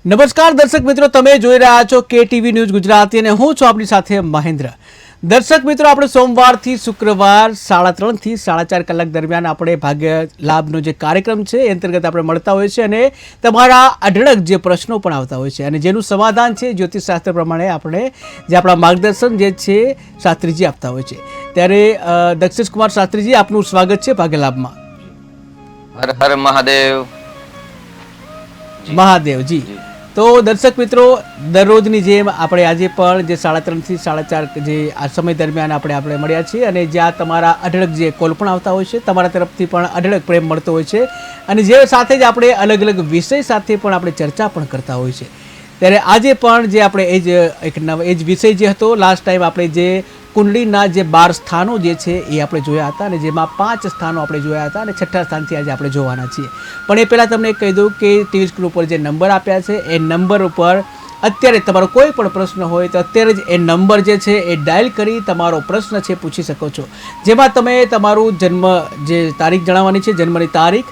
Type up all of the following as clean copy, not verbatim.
નમસ્કાર દર્શક મિત્રો, તમે જોઈ રહ્યા છો KTV ન્યૂઝ ગુજરાતી અને હું છું આપની સાથે મહેન્દ્ર. દર્શક મિત્રો, આપણે સોમવારથી શુક્રવાર 3:30 થી 4:30 કલાક દરમિયાન આપણે ભાગ્ય લાભનો જે કાર્યક્રમ છે એ અંતર્ગત આપણે મળતા હોય છે અને તમારા અઢળક જે પ્રશ્નો પણ આવતા હોય છે અને જેનું સમાધાન છે જ્યોતિષશાસ્ત્ર પ્રમાણે આપણે જે આપણા માર્ગદર્શન જે છે શાસ્ત્રીજી આપતા હોય છે. ત્યારે દક્ષેશ કુમાર શાસ્ત્રીજી, આપનું સ્વાગત છે ભાગ્ય લાભમાં. હર હર મહાદેવ. મહાદેવજી. તો દર્શક મિત્રો, દરરોજની જેમ આપણે આજે પણ જે 3:30 થી 4:30 જે આ સમય દરમિયાન આપણે મળ્યા છીએ અને જ્યાં તમારા અઢળક જે કોલ પણ આવતા હોય છે, તમારા તરફથી પણ અઢળક પ્રેમ મળતો હોય છે અને જે સાથે જ આપણે અલગ અલગ વિષય સાથે પણ આપણે ચર્ચા પણ કરતા હોય છે. ત્યારે આજે પણ જે આપણે એ જ વિષય જે હતો, લાસ્ટ ટાઈમ આપણે જે કુંડળીના જે 12 સ્થાનો જે છે એ આપણે જોયા હતા અને જેમાં 5 સ્થાનો આપણે જોયા હતા અને 6ઠ્ઠા સ્થાનથી આજે આપણે જોવાના છીએ. પણ એ પહેલાં તમને કહી દઉં કે ટીવી સ્ક્રીન ઉપર જે નંબર આપ્યા છે એ નંબર ઉપર અત્યારે તમારો કોઈ પણ પ્રશ્ન હોય તો અત્યારે જ એ નંબર જે છે એ ડાયલ કરી તમારો પ્રશ્ન છે પૂછી શકો છો. જેમાં તમે તમારું જન્મ જે તારીખ જણાવવાની છે, જન્મની તારીખ,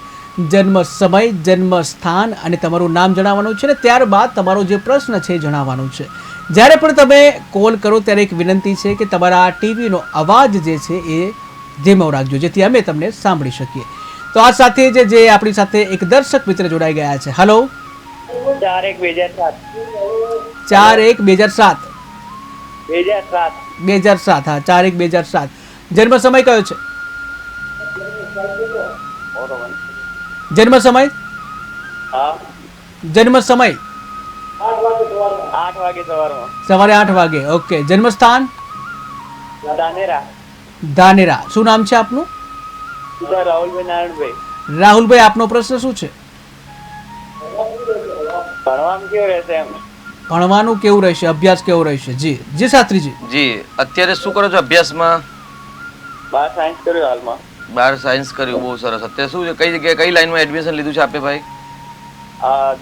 જન્મ સમય, જન્મ સ્થાન અને તમારું નામ જણાવવાનું છે અને ત્યારબાદ તમારો જે પ્રશ્ન છે એ જણાવવાનું છે. જ્યારે પણ તમે કોલ કરો ત્યારે એક વિનંતી છે કે તમારા ટીવીનો અવાજ જે છે એ ધીમો રાખજો જેથી અમે તમને સાંભળી શકીએ. તો આ સાથે જ જે આપણી સાથે એક દર્શક મિત્ર જોડાઈ ગયા છે. હેલો. 4/1/2007. 2007. હા, 4/1/2007. જન્મ સમય કયો છે? જન્મ સમય? જન્મ સમય સવારે 8 વાગે. ઓકે. જન્મ સ્થાન? ધાનેરા. શું નામ છે આપનું? રાહુલભાઈ, આપનો પ્રશ્ન શું છે? ભણવાનું કેવું રહેશે, અભ્યાસ કેવો રહેશે? જી જી શાસ્ત્રીજી. જી, અત્યારે શું કરો છો અભ્યાસમાં? 12 સાયન્સ કર્યું હાલમાં. 12 સાયન્સ કર્યું, બહુ સરસ. અત્યારે શું છે, કઈ જગ્યાએ કઈ લાઈનમાં એડમિશન લીધું છે આપે ભાઈ?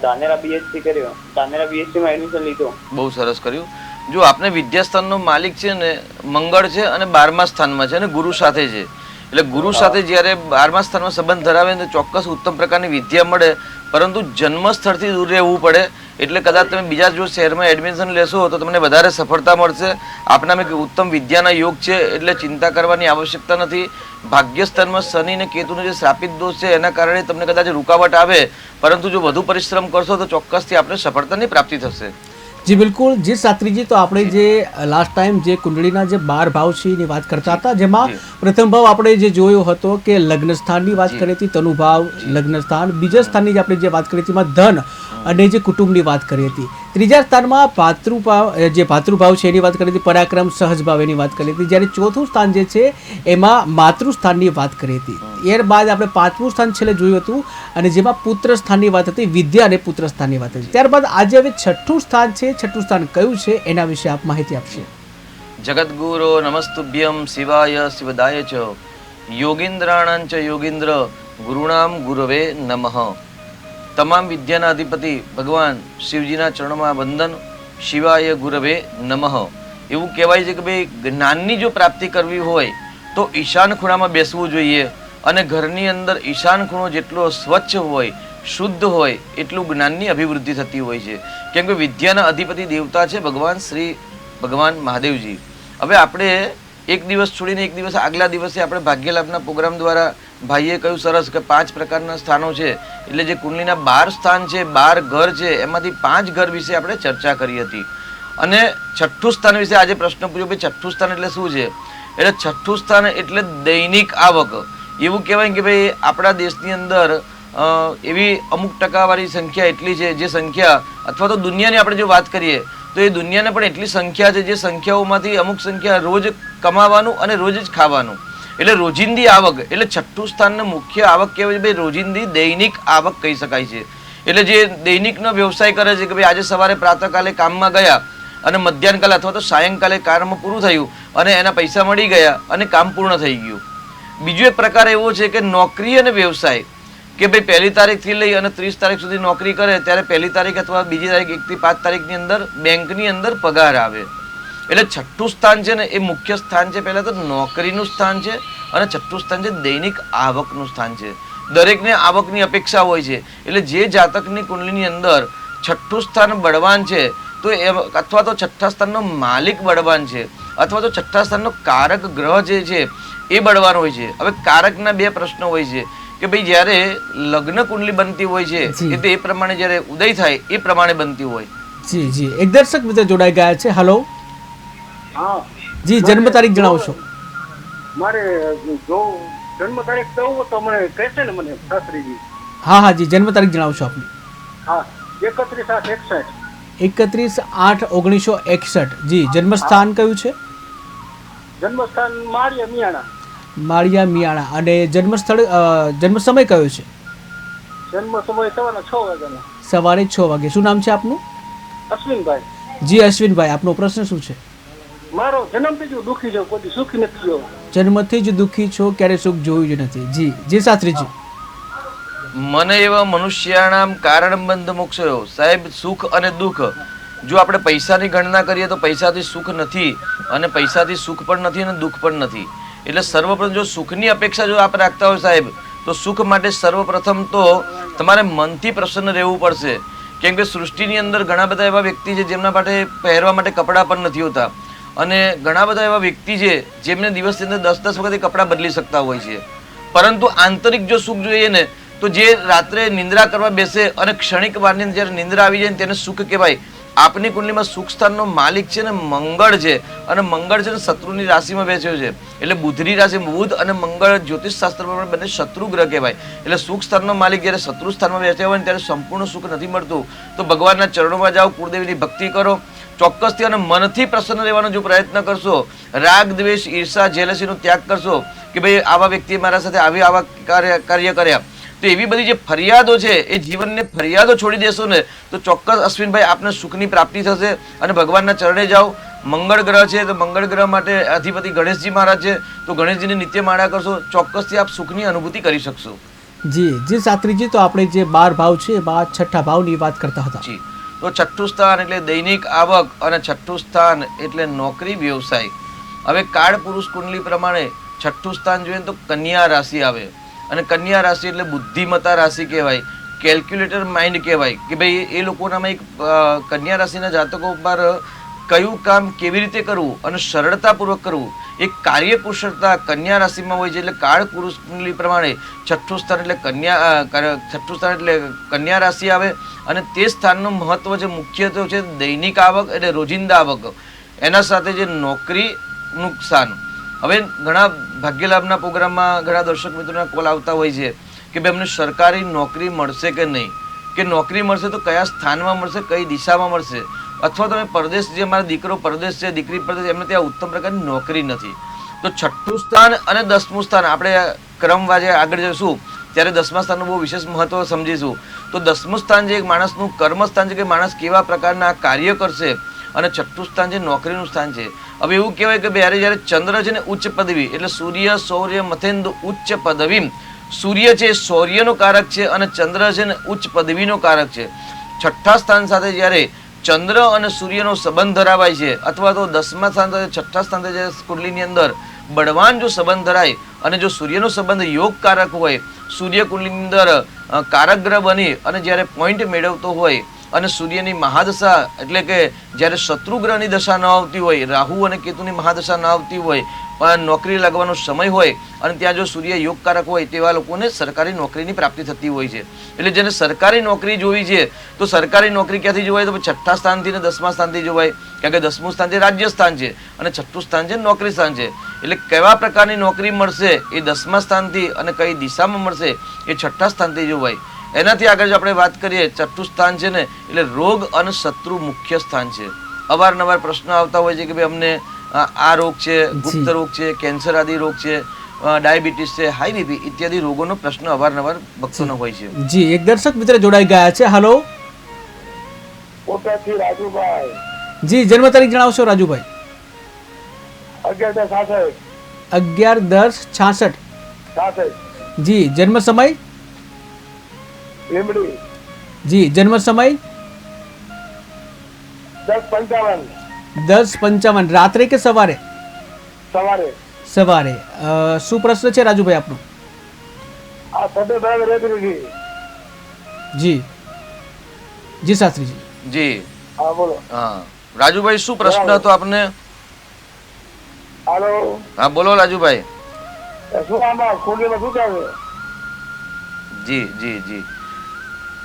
ધાનેરા BSc કર્યું. ધાનેરા BSc માં એડમિશન લીધું. બહુ સરસ કર્યું. જો આપને વિદ્યાસ્થાનનો માલિક છે ને મંગળ છે અને 12મા સ્થાનમાં છે અને ગુરુ સાથે છે. એટલે ગુરુ સાથે જ્યારે 12મા સ્થાનમાં સંબંધ ધરાવે તો ચોક્કસ ઉત્તમ પ્રકારની વિદ્યા મળે, પરંતુ જન્મ સ્થળથી દૂર રહેવું પડે. એટલે કદાચ તમે બીજા જો શહેરમાં એડમિશન લેશો તો તમને વધારે સફળતા મળશે. આપનામાં ઉત્તમ વિદ્યાના યોગ છે એટલે ચિંતા કરવાની આવશ્યકતા નથી. ભાગ્યસ્થાનમાં શનિ અને કેતુનો જે શ્રાપિત દોષ છે એના કારણે તમને કદાચ રૂકાવટ આવે, પરંતુ જો વધુ પરિશ્રમ કરશો તો ચોક્કસથી આપણે સફળતાની પ્રાપ્તિ થશે. જી બિલકુલ. જી શાસ્ત્રીજી, તો આપણે જે લાસ્ટ ટાઈમ જે કુંડળીના જે 12 ભાવ છે એની વાત કરતા હતા, જેમાં પ્રથમ ભાવ આપણે જે જોયો હતો કે લગ્ન સ્થાનની વાત કરી હતી, તનુ ભાવ લગ્ન સ્થાન. બીજા સ્થાનની જે આપણે જે વાત કરી હતી એમાં ધન અને જે કુટુંબની વાત કરી હતી. ત્રીજા સ્થાનમાં ભાતૃભાવ છે એની વાત કરી હતી, પરાક્રમ, સહજભાવ એની વાત કરી હતી. જ્યારે ચોથું સ્થાન જે છે એમાં માતૃસ્થાનની વાત કરી હતી. ત્યારબાદ આપણે 5મું સ્થાન છેલ્લે જોયું હતું અને જેમાં પુત્ર સ્થાનની વાત હતી, વિદ્યા અને પુત્ર સ્થાનની વાત હતી. ત્યારબાદ આજે હવે 6ઠ્ઠું સ્થાન છે. 6ઠ્ઠું સ્થાન કયું છે એના વિશે આપ માહિતી આપશો. જગતગુરો નમસ્તુભ્યમ શિવાય શિવદાય ચ યોગીન્દ્રાણાં ચ યોગીન્દ્ર ગુરુણામ ગુરવે નમઃ. તમામ વિદ્યાના અધિપતિ ભગવાન શિવજીના ચરણોમાં વંદન. શિવાય ગુરવે નમઃ. એવું કહેવાય છે કે ભાઈ જ્ઞાનની જો પ્રાપ્તિ કરવી હોય તો ઈશાન ખૂણામાં બેસવું જોઈએ અને ઘરની અંદર ઈશાન ખૂણો જેટલો સ્વચ્છ હોય, શુદ્ધ હોય એટલું જ્ઞાનની અભિવૃદ્ધિ થતી હોય છે. કેમ કે વિદ્યાના અધિપતિ દેવતા છે ભગવાન મહાદેવજી. હવે આપણે એક દિવસ છોડીને એક દિવસ આગલા દિવસે આપણે ભાગ્યલાભના પ્રોગ્રામ દ્વારા ભાઈએ કહ્યું સરસ કે 5 પ્રકારના સ્થાનો છે. એટલે જે કુંડલીના 12 સ્થાન છે, 12 ઘર છે, એમાંથી 5 ઘર વિશે આપણે ચર્ચા કરી હતી. અને 6ઠ્ઠું સ્થાન વિશે આજે પ્રશ્ન પૂછ્યો કે 6ઠ્ઠું સ્થાન એટલે શું છે? એટલે 6ઠ્ઠું સ્થાન એટલે દૈનિક આવક. એવું કહેવાય કે ભાઈ આપણા દેશની અંદર એવી અમુક ટકાવાળી સંખ્યા એટલી છે, જે સંખ્યા અથવા તો દુનિયાની આપણે જો વાત કરીએ તો એ દુનિયાને પણ એટલી સંખ્યા છે, જે સંખ્યાઓમાંથી અમુક સંખ્યા રોજ કમાવાનું અને રોજ જ ખાવાનું. એટલે રોજિંદી આવક. એટલે 6ઠ્ઠું સ્થાનને મુખ્ય આવક કહેવાય છે ભાઈ રોજિંદી દૈનિક આવક કહી શકાય છે. એટલે જે દૈનિકનો વ્યવસાય કરે છે કે ભાઈ આજે સવારે પ્રાતઃકાલે કામમાં ગયા અને મધ્યાહનકાલે અથવા તો સાયંકાલે કામ પૂરું થયું અને એના પૈસા મળી ગયા અને કામ પૂર્ણ થઈ ગયું. બીજો એક પ્રકાર એવો છે કે નોકરી અને વ્યવસાય, કે ભાઈ 1લી તારીખથી લઈ અને 30 તારીખ સુધી નોકરી કરે ત્યારે 1લી તારીખ અથવા બીજી તારીખ 1 થી 5 તારીખની અંદર બેંકની અંદર પગાર આવે. એટલે 6ઠ્ઠું સ્થાન છે ને એ મુખ્ય સ્થાન છે. પહેલા તો નોકરીનું સ્થાન છે અને 6ઠ્ઠું સ્થાન છે દૈનિક આવકનું સ્થાન છે. દરેકને આવકની અપેક્ષા હોય છે. એટલે જે જાતકની કુંડલીની અંદર છઠ્ઠું સ્થાન બળવાન છે તો એ અથવા તો છઠ્ઠા સ્થાનનો માલિક બળવાન છે અથવા તો છઠ્ઠા સ્થાનનો કારક ગ્રહ જે છે એ બળવાન હોય છે. હવે કારકના બે પ્રશ્નો હોય છે કે ભાઈ જ્યારે લગ્ન કુંડલી બનતી હોય છે જી. એ તો એ પ્રમાણે જ્યારે ઉદય થાય એ પ્રમાણે બનતી હોય. જી જી એક દર્શક મિત્ર જોડાઈ ગયા છે. હલો હા જી, જન્મ તારીખ જણાવશો. મારે જો જન્મ તારીખ કહું તો મને કહેશે ને મને શાસ્ત્રીજી? હા હા જી, જન્મ તારીખ જણાવશો આપની. હા 31/8/61. 31/8/1961. જી, જન્મ સ્થાન કયું છે? જન્મસ્થાન માળિયા મિયાણા. માળિયા મિયાણા. અને જન્મ સ્થળ જન્મ સમય કયો છે? જન્મ સમય સવારના 6 વાગ્યાનો. સવારે 6 વાગે. શું નામ છે આપનું? અશ્વિનભાઈ. જી અશ્વિનભાઈ, આપનો પ્રશ્ન શું છે? મારો જન્મથી જ હું દુઃખી છું, કોઈ દી સુખી નથી થયો. જન્મથી જ દુઃખી છો, ક્યારે સુખ જોયું જ નથી. જી જી શાસ્ત્રીજી. મને એવા મનુષ્યાણામ કારણ બંધ મોક્ષયો. સાહેબ, સુખ અને દુઃખ જો આપણે પૈસાની ગણના કરીએ તો પૈસાથી સુખ નથી અને પૈસાથી સુખ પણ નથી અને દુઃખ પણ નથી. એટલે સર્વપ્રથમ જો સુખની અપેક્ષા જો આપણે રાખતા હોય સાહેબ, તો સુખ માટે સર્વપ્રથમ તો તમારે મનથી પ્રસન્ન રહેવું પડશે. કેમ કે સૃષ્ટિની અંદર ઘણા બધા એવા વ્યક્તિ છે જેમના માટે પહેરવા માટે કપડાં પણ નથી હોતા અને ઘણા બધા એવા વ્યક્તિ છે જેમને દિવસની અંદર 10-10 વખત એ કપડાં બદલી શકતા હોય છે. પરંતુ આંતરિક જો સુખ જોઈએ ને તો જે રાત્રે નિંદ્રા કરવા બેસે અને ક્ષણિક વારની જ્યારે નિંદ્રા આવી જાય ને તેને સુખ કહેવાય. આપની કુંડલીમાં સુખ સ્થાનનો માલિક છે ને મંગળ છે અને મંગળ છે ને શત્રુની રાશિમાં બેસ્યો છે. એટલે બુધની રાશિ, બુધ અને મંગળ જ્યોતિષ શાસ્ત્ર પ્રમાણે બંને શત્રુ ગ્રહ કહેવાય. એટલે સુખ સ્થાનનો માલિક જ્યારે શત્રુ સ્થાનમાં બેસ્યા હોય ને ત્યારે સંપૂર્ણ સુખ નથી મળતું. તો ભગવાનના ચરણોમાં જાઓ, કુળદેવીની ભક્તિ કરો, ચોક્કસથી અને મનથી પ્રસન્ન રહેવાનો જો પ્રયત્ન કરશો, રાગ દ્વેષ ઈર્ષા જેલસીનો ત્યાગ કરશો કે ભાઈ આવા વ્યક્તિએ મારા સાથે આવા કાર્ય કર્યા, તો એવી બધી જે ફરિયાદો છે એ જીવનને ફરિયાદો છોડી દેશો ને તો ચોક્કસ અશ્વિનભાઈ આપને સુખની પ્રાપ્તિ થશે. અને ભગવાનના ચરણે જાઓ. મંગળ ગ્રહ છે તો મંગળ ગ્રહ માટે અધિપતિ ગણેશજી મહારાજ છે તો ગણેશજીની નિત્ય માળા કરશો, ચોક્કસથી આપ સુખની અનુભૂતિ કરી શકશો. જી જી શાસ્ત્રીજી, તો આપણે જે 12 ભાવ છે એમાં છઠ્ઠા ભાવની વાત કરતા હતા. જી, તો છઠ્ઠું સ્થાન એટલે દૈનિક આવક અને છઠ્ઠું સ્થાન એટલે નોકરી વ્યવસાય. હવે કાળ પુરુષ કુંડલી પ્રમાણે છઠ્ઠું સ્થાન જોઈએ તો કન્યા રાશિ આવે અને કન્યા રાશિ એટલે બુદ્ધિમત્તા રાશિ કહેવાય, કેલ્ક્યુલેટર માઇન્ડ કહેવાય કે ભાઈ એ લોકોનામાં એક કન્યા રાશિના જાતકો પર કયું કામ કેવી રીતે કરવું અને સરળતાપૂર્વક કરવું એક કાર્યકુશળતા કન્યા રાશિમાં હોય છે. એટલે કાળ પુરુષ કુંડલી પ્રમાણે છઠ્ઠું સ્થાન એટલે કન્યા રાશિ આવે અને તે સ્થાનનું મહત્વ છે મુખ્યત્વે છે દૈનિક આવક એટલે રોજિંદા આવક, એના સાથે જે નોકરીનું સ્થાન. હવે ઘણા ભાગ્યલાભના પ્રોગ્રામમાં ઘણા દર્શક મિત્રોના કોલ આવતા હોય છે કે ભાઈ અમને સરકારી નોકરી મળશે કે નહીં, કે નોકરી મળશે તો કયા સ્થાનમાં મળશે, કઈ દિશામાં મળશે, અથવા તમે પરદેશ, જે મારા દીકરો પરદેશ છે, દીકરી પરદેશ, એમને ત્યાં ઉત્તમ પ્રકારની નોકરી નથી. તો છઠ્ઠું સ્થાન અને 10મું સ્થાન આપણે ક્રમવાજે આગળ જઈશું ત્યારે 10મા સ્થાનનું બહુ વિશેષ મહત્વ સમજીશું. તો 10મું સ્થાન જે એક માણસનું કર્મ સ્થાન છે કે માણસ કેવા પ્રકારના કાર્ય કરશે અને છઠ્ઠું સ્થાન જે નોકરીનું સ્થાન છે. હવે એવું કહેવાય કે જ્યારે ચંદ્ર છે ને ઉચ્ચ પદવી એટલે સૂર્ય સૌર્ય મથેન્દુ ઉચ્ચ પદવી, સૂર્ય છે શૌર્યનો કારક છે અને ચંદ્ર છે ને ઉચ્ચ પદવીનો કારક છે. છઠ્ઠા સ્થાન સાથે જ્યારે ચંદ્ર અને સૂર્યનો સંબંધ ધરાવાય છે અથવા તો 10મા સ્થાન સાથે છઠ્ઠા સ્થાન સાથે કુંડલીની અંદર બળવાન જો સંબંધ ધરાય અને જો સૂર્યનો સંબંધ યોગ કારક હોય, સૂર્ય કુંડલીની અંદર કારક ગ્રહ બની અને જ્યારે પોઈન્ટ મેળવતો હોય અને સૂર્યની મહાદશા એટલે કે જ્યારે શત્રુ ગ્રહની દશા ન આવતી હોય, રાહુ અને કેતુની મહાદશા ન આવતી હોય પણ નોકરી લાગવાનો સમય હોય અને ત્યાં જો સૂર્ય યોગકારક હોય તેવા લોકોને સરકારી નોકરીની પ્રાપ્તિ થતી હોય છે. એટલે જેને સરકારી નોકરી જોવી છે તો સરકારી નોકરી ક્યાંથી જોવાય તો છઠ્ઠા સ્થાનથી ને 10મા સ્થાનથી જોવાય. કારણ કે 10મું સ્થાન છે રાજ્ય સ્થાન છે અને છઠ્ઠું સ્થાન છે નોકરી સ્થાન છે. એટલે કેવા પ્રકારની નોકરી મળશે એ 10મા સ્થાનથી અને કઈ દિશામાં મળશે એ છઠ્ઠા સ્થાનથી જોવાય. એનાથી આગળ જો આપણે વાત કરીએ, છઠ્ઠું સ્થાન છે ને એટલે રોગ અને શત્રુ મુખ્ય સ્થાન છે. અવારનવાર પ્રશ્નો આવતા હોય છે કે ભાઈ અમને આ રોગ છે, ગુપ્ત રોગ છે, કેન્સર આદિ રોગ છે, ડાયાબિટીસ છે, હાઈ બીપી ઇત્યાદિ રોગોનો પ્રશ્ન અવારનવાર ભક્તોનો હોય છે. જી એક દર્શક મિત્ર જોડાઈ ગયા છે. હલો કોટાથી રાજુભાઈ. જી, જન્મ તારીખ જણાવશો રાજુભાઈ. 11/10/66. જી, જન્મ સમય. લીમડી. જી, જન્મ સમય 10:55. 10:55. રાત્રે કે સવારે? સવારે. સવારે. શું પ્રશ્ન છે રાજુભાઈ આપનો? આ સદે ભાગ રેતરી. જી જી શાસ્ત્રીજી. જી હા બોલો. હા રાજુભાઈ, શું પ્રશ્ન હતો આપને? હાલો, હા બોલો રાજુભાઈ. શું આમાં કુંડલીમાં શું ચાલે? જી જી જી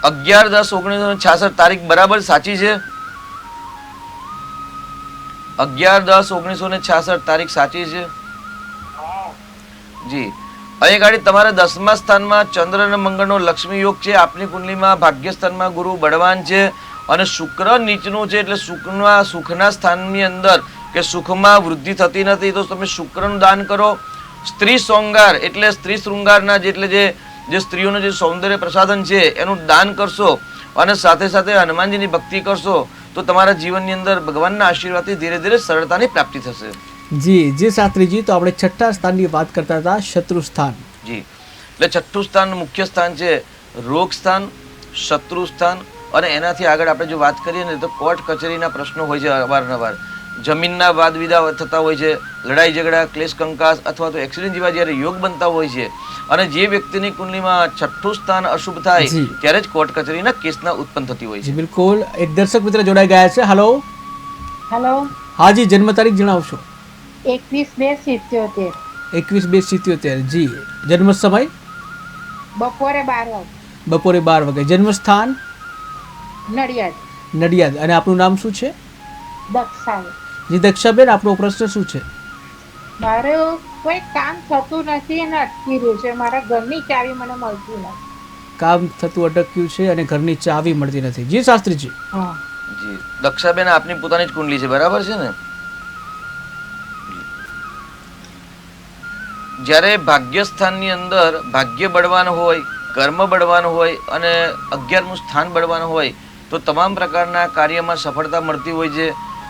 11/10/1966 તારીખ બરાબર સાચી છે? 11/10/1966 તારીખ સાચી છે? જી. અહીં ગાડી તમારા 10મા સ્થાનમાં ચંદ્ર અને મંગળનો લક્ષ્મી યોગ છે. આપની કુંડલીમાં ભાગ્ય સ્થાનમાં ગુરુ બળવાન છે અને શુક્ર નીચનું છે, એટલે સુખના સ્થાનની અંદર કે સુખમાં વૃદ્ધિ થતી નથી. તો તમે શુક્રનું દાન કરો. સ્ત્રી શૃંગાર એટલે સ્ત્રી શૃંગારના એટલે જે સ્ત્રીઓનું જે સૌંદર્ય પ્રસાધન છે એનું દાન કરશો અને સાથે સાથે હનુમાનજીની ભક્તિ કરશો તો તમારા જીવનની અંદર ભગવાનના આશીર્વાદથી ધીરે ધીરે સરળતાની પ્રાપ્તિ થશે. જી જી શાસ્ત્રીજી, તો આપણે છઠ્ઠા સ્થાનની વાત કરતા હતા, શત્રુ સ્થાન. જી, એટલે છઠ્ઠું સ્થાન મુખ્ય સ્થાન છે રોગ સ્થાન, શત્રુ સ્થાન અને એનાથી આગળ આપણે જો વાત કરીએ ને તો કોર્ટ કચેરીના પ્રશ્નો હોય છે અવારનવાર. જમીનના વાદ વિવાદ થતા હોય છે, લડાઈ ઝઘડા, ક્લેશ કંકાસ અથવા તો એક્સિડન્ટ જેવા જ્યારે યોગ બનતા હોય છે અને જે વ્યક્તિની કુંડલીમાં છઠ્ઠું સ્થાન અશુભ થાય જી. ત્યારે જ કોર્ટ કચેરીના કેસના ઉત્પન્ન થતી હોય જી છે. બિલકુલ. એક દર્શક મિત્ર જોડાઈ ગયા છે. હલો. હેલો, હાજી, જન્મ તારીખ જણાવશો? 21/2/77 21/2/77. જી. જન્મ સમય? બપોરે 12 વાગે, બપોરે 12 વાગે. જન્મ સ્થાન? નડિયાદ. નડિયાદ. અને આપનું નામ શું છે? દક્ષાએ. જી દક્ષાબેન, આપનો પ્રશ્ન શું છે? મારું કોઈ કામ થતું નથી અને અટકી રહ્યું છે. મારા ઘરની ચાવી મને મળતી નથી. કામ થતું અટક્યું છે અને ઘરની ચાવી મળતી નથી. જી શાસ્ત્રીજી. હા, જી દક્ષાબેન, આપની પોતાની જ કુંડલી છે બરાબર છે ને? જ્યારે ભાગ્યસ્થાનની અંદર ભાગ્ય બળવાન હોય, કર્મ બળવાન હોય અને 11મું સ્થાન બળવાન હોય તો તમામ પ્રકારના કાર્યમાં સફળતા મળતી હોય છે.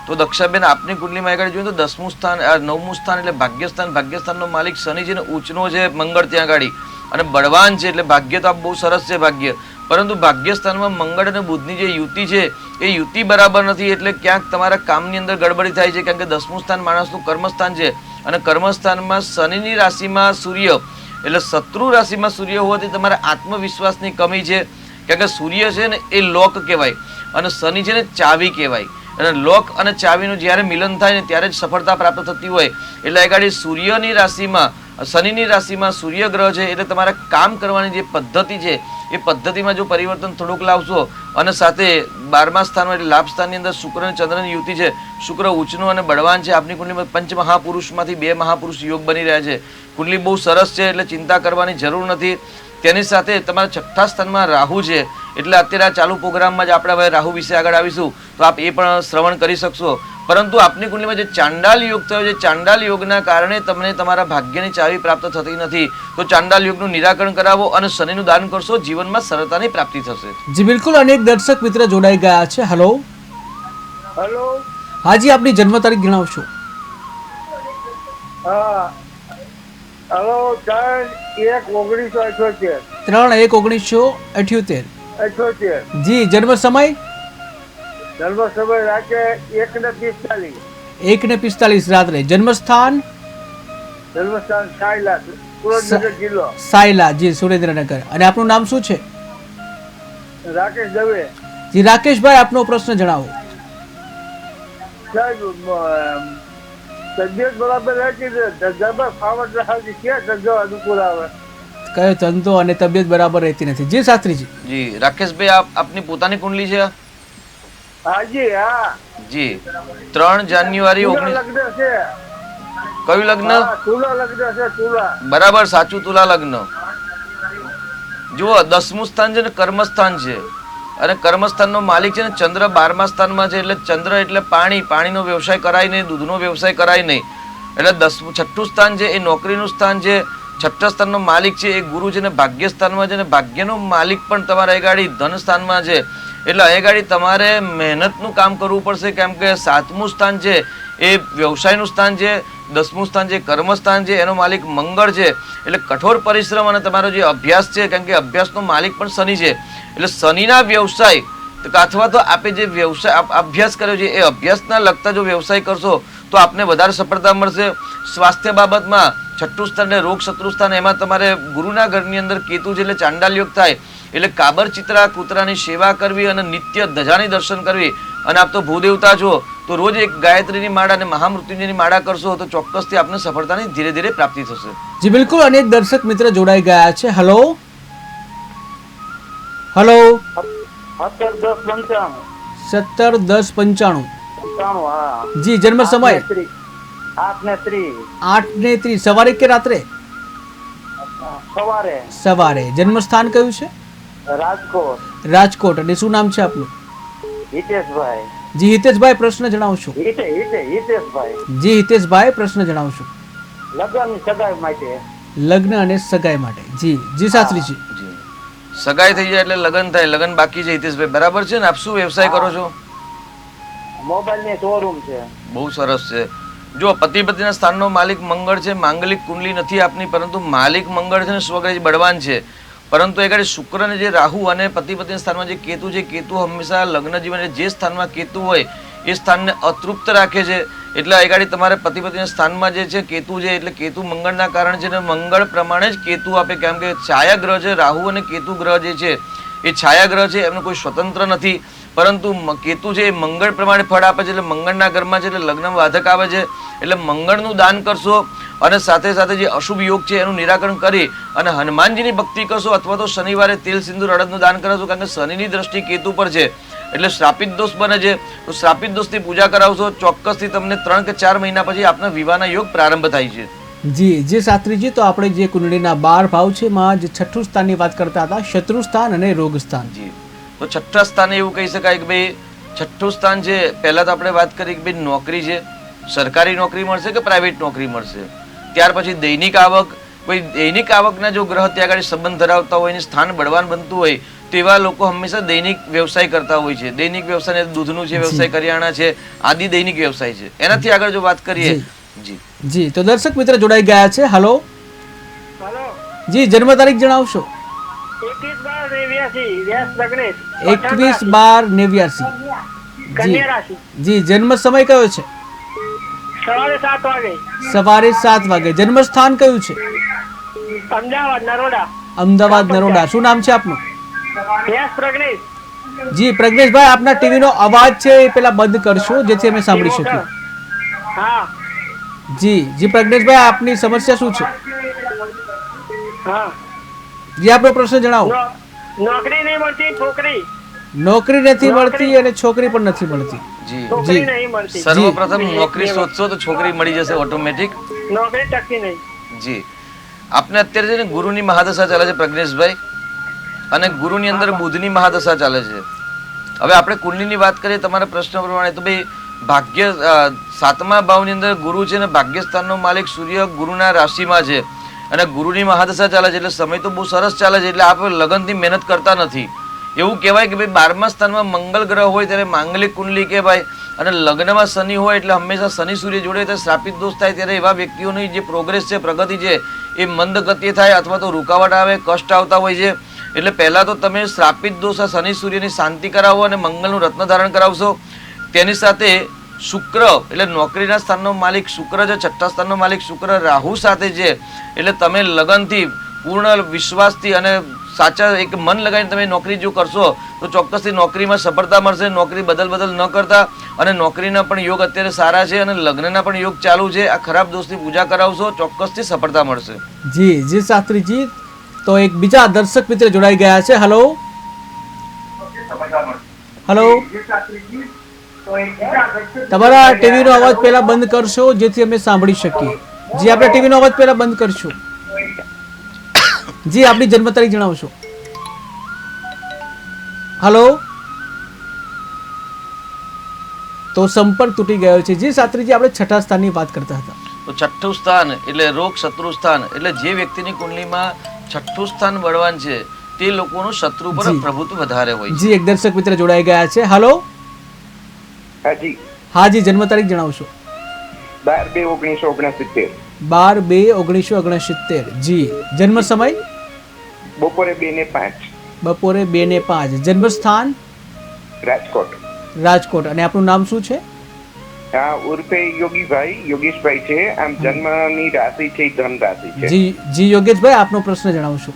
તો દક્ષાબેન, આપની કુંડલીમાં આગળ જોઈએ તો 10મું સ્થાન 9મું સ્થાન એટલે ભાગ્યસ્થાન. ભાગ્યસ્થાનનો માલિક શનિ છે ને ઉચ્ચનો છે મંગળ ત્યાં આગળ અને બળવાન છે એટલે ભાગ્ય તો આ બહુ સરસ છે ભાગ્ય. પરંતુ ભાગ્યસ્થાનમાં મંગળ અને બુધની જે યુતિ છે એ યુતિ બરાબર નથી એટલે ક્યાંક તમારા કામની અંદર ગડબડી થાય છે. કારણ કે 10મું સ્થાન માણસનું કર્મસ્થાન છે અને કર્મસ્થાનમાં શનિની રાશિમાં સૂર્ય એટલે શત્રુ રાશિમાં સૂર્ય હોવાથી તમારા આત્મવિશ્વાસની કમી છે. કારણ કે સૂર્ય છે ને એ લોક કહેવાય અને શનિ છે ને ચાવી કહેવાય. અને લોક અને ચાવીનું જ્યારે મિલન થાય ને ત્યારે જ સફળતા પ્રાપ્ત થતી હોય. એટલે આ ગાડી સૂર્યની રાશિમાં શનિની રાશિમાં સૂર્ય ગ્રહ છે એટલે તમારા કામ કરવાની જે પદ્ધતિ છે એ પદ્ધતિમાં જો પરિવર્તન થોડુંક લાવશો અને સાથે 12મા સ્થાનમાં એટલે લાભ સ્થાનની અંદર શુક્ર અને ચંદ્રની યુતિ છે. શુક્ર ઉચ્ચનો અને બળવાન છે. આપની કુંડલીમાં પંચ મહાપુરુષમાંથી 2 મહાપુરુષ યોગ બની રહ્યા છે. કુંડલી બહુ સરસ છે એટલે ચિંતા કરવાની જરૂર નથી. તેની સાથે તમારા છઠ્ઠા સ્થાનમાં રાહુ છે એટલે અત્યારે આ ચાલુ પ્રોગ્રામમાં જ આપણે હવે રાહુ વિશે આગળ આવીશું તો આપ એ પણ શ્રવણ કરી શકશો. પરંતુ આપની કુંડલીમાં જે ચાંડાલ યોગ થયો છે, ચાંડાલ યોગના કારણે તમને તમારા ભાગ્યની ચાવી પ્રાપ્ત થતી નથી. તો ચાંડાલ યોગનું નિરાકરણ કરાવો અને શનિનું દાન કરશો, જીવનમાં સરળતાની પ્રાપ્તિ થશે. જી બિલકુલ. અનેક દર્શક મિત્ર જોડાઈ ગયા છે. હલો. હલો, હાજી, આપની જન્મ તારીખ જણાવશો? હા હલો, 3/1/1978. 3/1/1978. 78. જી. જન્મ સમય? જન્મ સમય રાતે 1:45. 1:45 રાત્રે. જન્મ સ્થાન? જન્મસ્થાન સાયલા, સુરેન્દ્રનગર જિલ્લો. સાયલા. જી સુરેન્દ્રનગર. અને આપનું નામ શું છે? રાકેશ દવે. જી રાકેશભાઈ, આપનો પ્રશ્ન જણાવો. સાહેબ, તબિયત બરાબર રાખી છે, ધંધામાં ફાવટ રાખી ક્યાં ધંધો અનુકૂળ આવે? કયો ધંધો અને તબિયત બરાબર રહેતી નથી. જી શાસ્ત્રીજી. જી રાકેશભાઈ, આપની પોતાની કુંડલી છે? હાજી, હા. જી 3 જાન્યુઆરી તુલા લગ્ન છે. કયું લગ્ન? હા, તુલા લગ્ન છે, તુલા. બરાબર, સાચું, તુલા લગ્ન. જુઓ 10મું સ્થાન છે ને કર્મસ્થાન છે અને કર્મસ્થાનનો માલિક છે ને ચંદ્ર 12મા સ્થાનમાં છે એટલે ચંદ્ર એટલે પાણીનો વ્યવસાય કરાય નહીં, દૂધનો વ્યવસાય કરાય નહીં. એટલે 6ઠ્ઠું સ્થાન છે એ નોકરીનું સ્થાન છે. છઠ્ઠા સ્થાનનો માલિક છે એ ગુરુ છે ને ભાગ્ય સ્થાનમાં છે ને ભાગ્યનો માલિક પણ તમારા એ ગાડી ધન સ્થાનમાં છે. એટલે એ ગાડી તમારે મહેનતનું કામ કરવું પડશે. કેમ કે 7મું સ્થાન છે એ વ્યવસાયનું સ્થાન છે, 10મું સ્થાન છે કર્મસ્થાન છે, એનો માલિક મંગળ છે. એટલે કઠોર પરિશ્રમ અને તમારો જે અભ્યાસ છે, કેમ કે અભ્યાસનો માલિક પણ શનિ છે એટલે શનિના વ્યવસાય અથવા તો આપે જે વ્યવસાય અભ્યાસ કર્યો છે એ અભ્યાસના લગતા જો વ્યવસાય કરશો તો આપને વધારે સફળતા મળશે. સ્વાસ્થ્ય બાબતમાં 6ઠ્ઠું સ્થાન એટલે રોગ શત્રુ સ્થાન એમાં તમારે ગુરુના ઘરની અંદર કેતુ છે એટલે ચાંડાલ યોગ થાય એટલે કાબર ચિત્રા કૂતરાની સેવા કરવી અને નિત્ય ધજાની દર્શન કરવી, અને આપ તો ભૂદેવતા છો તો રોજ એક ગાયત્રીની માળા અને મહામૃત્યુંજયની માળા કરશો તો ચોક્કસથી આપને સફળતાની ધીરે ધીરે પ્રાપ્તિ થશે. જી બિલકુલ. અને એક દર્શક મિત્ર જોડાઈ ગયા છે. Hello hello 17-10-95. 17-10-95. 95, હા. જી જન્મ સમય 8:30 8:30 સવારે કે રાત્રે? સવારે. સવારે. જન્મ સ્થાન કયું છે? રાજકોટ. રાજકોટ. અને શું નામ છે આપનું? હિતેશભાઈ. જી હિતેશભાઈ, પ્રશ્ન જણાવશો. હિતેશભાઈ. જી હિતેશભાઈ, પ્રશ્ન જણાવશો. લગ્ન સગાઈ માટે. લગ્ન અને સગાઈ માટે. જી જી શાસ્ત્રીજી. જી, સગાઈ થઈ જાય એટલે લગ્ન થાય. લગ્ન બાકી છે હિતેશભાઈ, બરાબર છે ને? આપ શું વ્યવસાય કરો છો? મોબાઈલની શોરૂમ છે. બહુ સરસ છે. જો પતિ પત્નીના સ્થાનનો માલિક મંગળ છે, માંગલિક કુંડલી નથી આપની, પરંતુ માલિક મંગળ છે ને સ્વગ્રહ બળવાન છે. પરંતુ એ શુક્ર ને જે રાહુ અને પતિ પત્નીના સ્થાનમાં જે કેતુ છે, કેતુ હંમેશા લગ્ન જીવન જે સ્થાનમાં કેતુ હોય એ સ્થાનને અતૃપ્ત રાખે છે. એટલે એ તમારે પતિ પત્નીના સ્થાનમાં જે છે કેતુ છે, એટલે કેતુ મંગળના કારણે છે ને મંગળ પ્રમાણે જ કેતુ આપે. કેમ કે છાયા ગ્રહ છે, રાહુ અને કેતુ ગ્રહ જે છે એ છાયા ગ્રહ છે, એમનો કોઈ સ્વતંત્ર નથી. પરંતુ કેતુ છે એ મંગળ પ્રમાણે ફળ આપે છે. એટલે મંગળના ઘરમાં છે એટલે લગ્ન બાધક આવે છે. એટલે મંગળનું દાન કરશો અને સાથે સાથે જે અશુભ યોગ છે એનું નિરાકરણ કરી અને હનુમાનજીની ભક્તિ કરશો, અથવા તો શનિવારે તેલ સિંદૂર અડદનું દાન કરશો. કારણ કે શનિની દ્રષ્ટિ કેતુ પર છે એટલે શ્રાપિત દોષ બને છે. તો શ્રાપિત દોષની પૂજા કરાવશો, ચોક્કસથી તમને 3 કે 4 મહિના પછી આપના વિવાહના યોગ પ્રારંભ થાય છે. જી જે શાસ્ત્રીજી, તો આપણે જે કુંડળીના 12 ભાવ છે એમાં જે છઠ્ઠું સ્થાનની વાત કરતા હતા, શત્રુ સ્થાન અને રોગ સ્થાન. જી, તો છઠ્ઠા સ્થાને એવું કહી શકાય કે ભાઈ છઠ્ઠું સ્થાન છે. પહેલા તો આપણે વાત કરી કે ભાઈ નોકરી છે, સરકારી નોકરી મળશે કે પ્રાઇવેટ નોકરી મળશે. ત્યાર પછી દૈનિક આવક, કોઈ દૈનિક આવકના જો ગ્રહ ત્યાં આગળ સંબંધ ધરાવતા હોય અને સ્થાન બળવાન બનતું હોય તો એવા લોકો હંમેશા દૈનિક વ્યવસાય કરતા હોય છે. દૈનિક વ્યવસાય દૂધનું છે વ્યવસાય, કરિયાણા છે, આદિ દૈનિક વ્યવસાય છે. એનાથી આગળ જો વાત કરીએ. જી જી, તો દર્શક મિત્ર જોડાઈ ગયા છે. Hello hello. જી, જન્મ તારીખ જણાવશો. 21/12/89. વ્યાસ લગ્નેશ. 21/12/89. કન્યા રાશિ. જી જન્મ સમય કયો છે? સવારે 7 વાગે. સવારે 7 વાગે. જન્મ સ્થાન કયું છે? અમદાવાદ નરોડા. અમદાવાદ નરોડા. શું નામ છે આપનું? વ્યાસ પ્રજ્ઞેશ. જી પ્રજ્ઞેશભાઈ, આપના ટીવીનો અવાજ છે એ પેલા બંધ કરશો જેથી અમે સાંભળી શકીએ. હા. જી જી પ્રજ્ઞેશભાઈ, આપની સમસ્યા શું છે? હા. જી આપનો પ્રશ્ન જણાવો. નોકરી નહીં મળતી, છોકરી. નોકરી નથી મળતી અને છોકરી પણ નથી મળતી. જી, છોકરી નહીં મળતી. સર્વપ્રથમ નોકરી શોધશો તો છોકરી મળી જશે ઓટોમેટિક. નોકરી ટકતી નહીં. જી, આપને અત્યારે છે ને ગુરુની મહાદશા ચાલે છે પ્રજ્ઞેશભાઈ, અને ગુરુની અંદર બુધની મહાદશા ચાલે છે. હવે આપણે કુંડલીની વાત કરીએ તમારા પ્રશ્ન પ્રમાણે તો ભાઈ ભાગ્ય 7મા ભાવની અંદર ગુરુ છે ને ભાગ્યસ્થાનનો માલિક સૂર્ય ગુરુના રાશિમાં છે અને ગુરુની મહાદશા ચાલે છે. એટલે સમય તો બહુ સરસ ચાલે છે. એટલે આપણે લગનથી મહેનત કરતા નથી. એવું કહેવાય કે ભાઈ 12મા સ્થાનમાં મંગળ ગ્રહ હોય ત્યારે માંગલિક કુંડલી કહેવાય, અને લગ્નમાં શનિ હોય એટલે હંમેશા શનિ સૂર્ય જોડે ત્યારે શ્રાપિત દોષ થાય. ત્યારે એવા વ્યક્તિઓની જે પ્રોગ્રેસ છે, પ્રગતિ છે એ મંદ ગતિએ થાય અથવા તો રૂકાવટ આવે, કષ્ટ આવતા હોય છે. એટલે પહેલા તો તમે શ્રાપિત દોષ શનિ સૂર્યની શાંતિ કરાવો અને મંગળનું રત્ન ધારણ કરાવશો. તેની સાથે શુક્ર એટલે નોકરીના સ્થાનનો માલિક શુક્ર છે, છઠ્ઠા સ્થાનનો માલિક શુક્ર રાહુ સાથે છે. એટલે તમે લગનથી પૂર્ણ વિશ્વાસથી અને સાચા એક મન લગાવીને તમે નોકરી જો કરશો તો ચોક્કસથી નોકરીમાં સફળતા મળશે. નોકરી બદલ ન કરતા, અને નોકરીના પણ યોગ અત્યારે સારા છે અને લગ્નના પણ યોગ ચાલુ છે. આ ખરાબ દોષની પૂજા કરાવશો, ચોક્કસથી સફળતા મળશે. જી જી શાસ્ત્રીજી, તો એક બીજા દર્શક મિત્ર જોડાઈ ગયા છે. હલો હલો, તમારા ટીવીનો અવાજ પહેલા બંધ કરશો જેથી અમે સાંભળી શકીએ. જી આપણે ટીવીનો અવાજ પહેલા બંધ કરશો. જી આપની જન્મ તારીખ જણાવશો. હલો, તો સંપર્ક તૂટી ગયો છે. જી શાસ્ત્રીજી, આપણે છઠ્ઠા સ્થાનની વાત કરતા હતા. તો છઠ્ઠું સ્થાન એટલે રોગ શત્રુ સ્થાન. એટલે જે વ્યક્તિની કુંડલીમાં છઠ્ઠું સ્થાન બળવાન છે તે લોકોનું શત્રુ પર પ્રભુત્વ વધારે હોય છે. જી એક દર્શક મિત્ર જોડાઈ ગયા છે. હલો હાજી. હાજી, જન્મ તારીખ જણાવશો. 12/2/1969. 12/2/1969. જી જન્મ સમય? બપોરે 2 ને 5. બપોરે 2 ને 5. જન્મ સ્થાન? રાજકોટ. રાજકોટ. અને આપનું નામ શું છે? હા, ઉર્ફે યોગીભાઈ, યોગેશભાઈ છે. આમ જન્મની રાશિ છે ધન રાશિ છે. જી જી યોગેશભાઈ, આપનો પ્રશ્ન જણાવશો.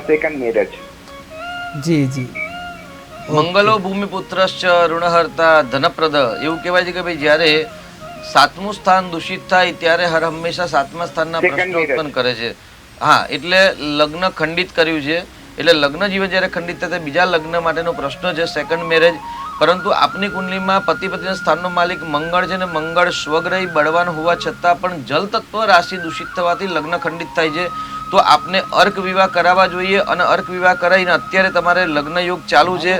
Second marriage. જી જી મંગલો ભૂમિપુત્રશ્ચ ઋણહર્તા ધનપ્રદ એવું કહેવાય છે કે ભાઈ જ્યારે 7મું સ્થાન દૂષિત થાય ત્યારે હર હંમેશા 7મા સ્થાનના Second પ્રશ્નો marriage. ઉત્પન્ન કરે છે. હા, એટલે લગ્ન ખંડિત કર્યું છે, એટલે લગ્ન જીવન જ્યારે ખંડિત થાય ત્યારે બીજા લગ્ન માટેનો પ્રશ્ન છે સેકન્ડ મેરેજ. પરંતુ આપની કુંડલીમાં પતિ પત્નીના સ્થાનનો માલિક મંગળ છે, ને મંગળ સ્વગ્રહી બળવાન હોવા છતાં પણ જલ તત્વ રાશિ દૂષિત થવાથી લગ્ન ખંડિત થાય છે. તો આપને અર્ક વિવાહ કરાવવા જોઈએ, અને અર્ક વિવાહ કરાવીને અત્યારે તમારે લગ્ન યોગ ચાલુ છે.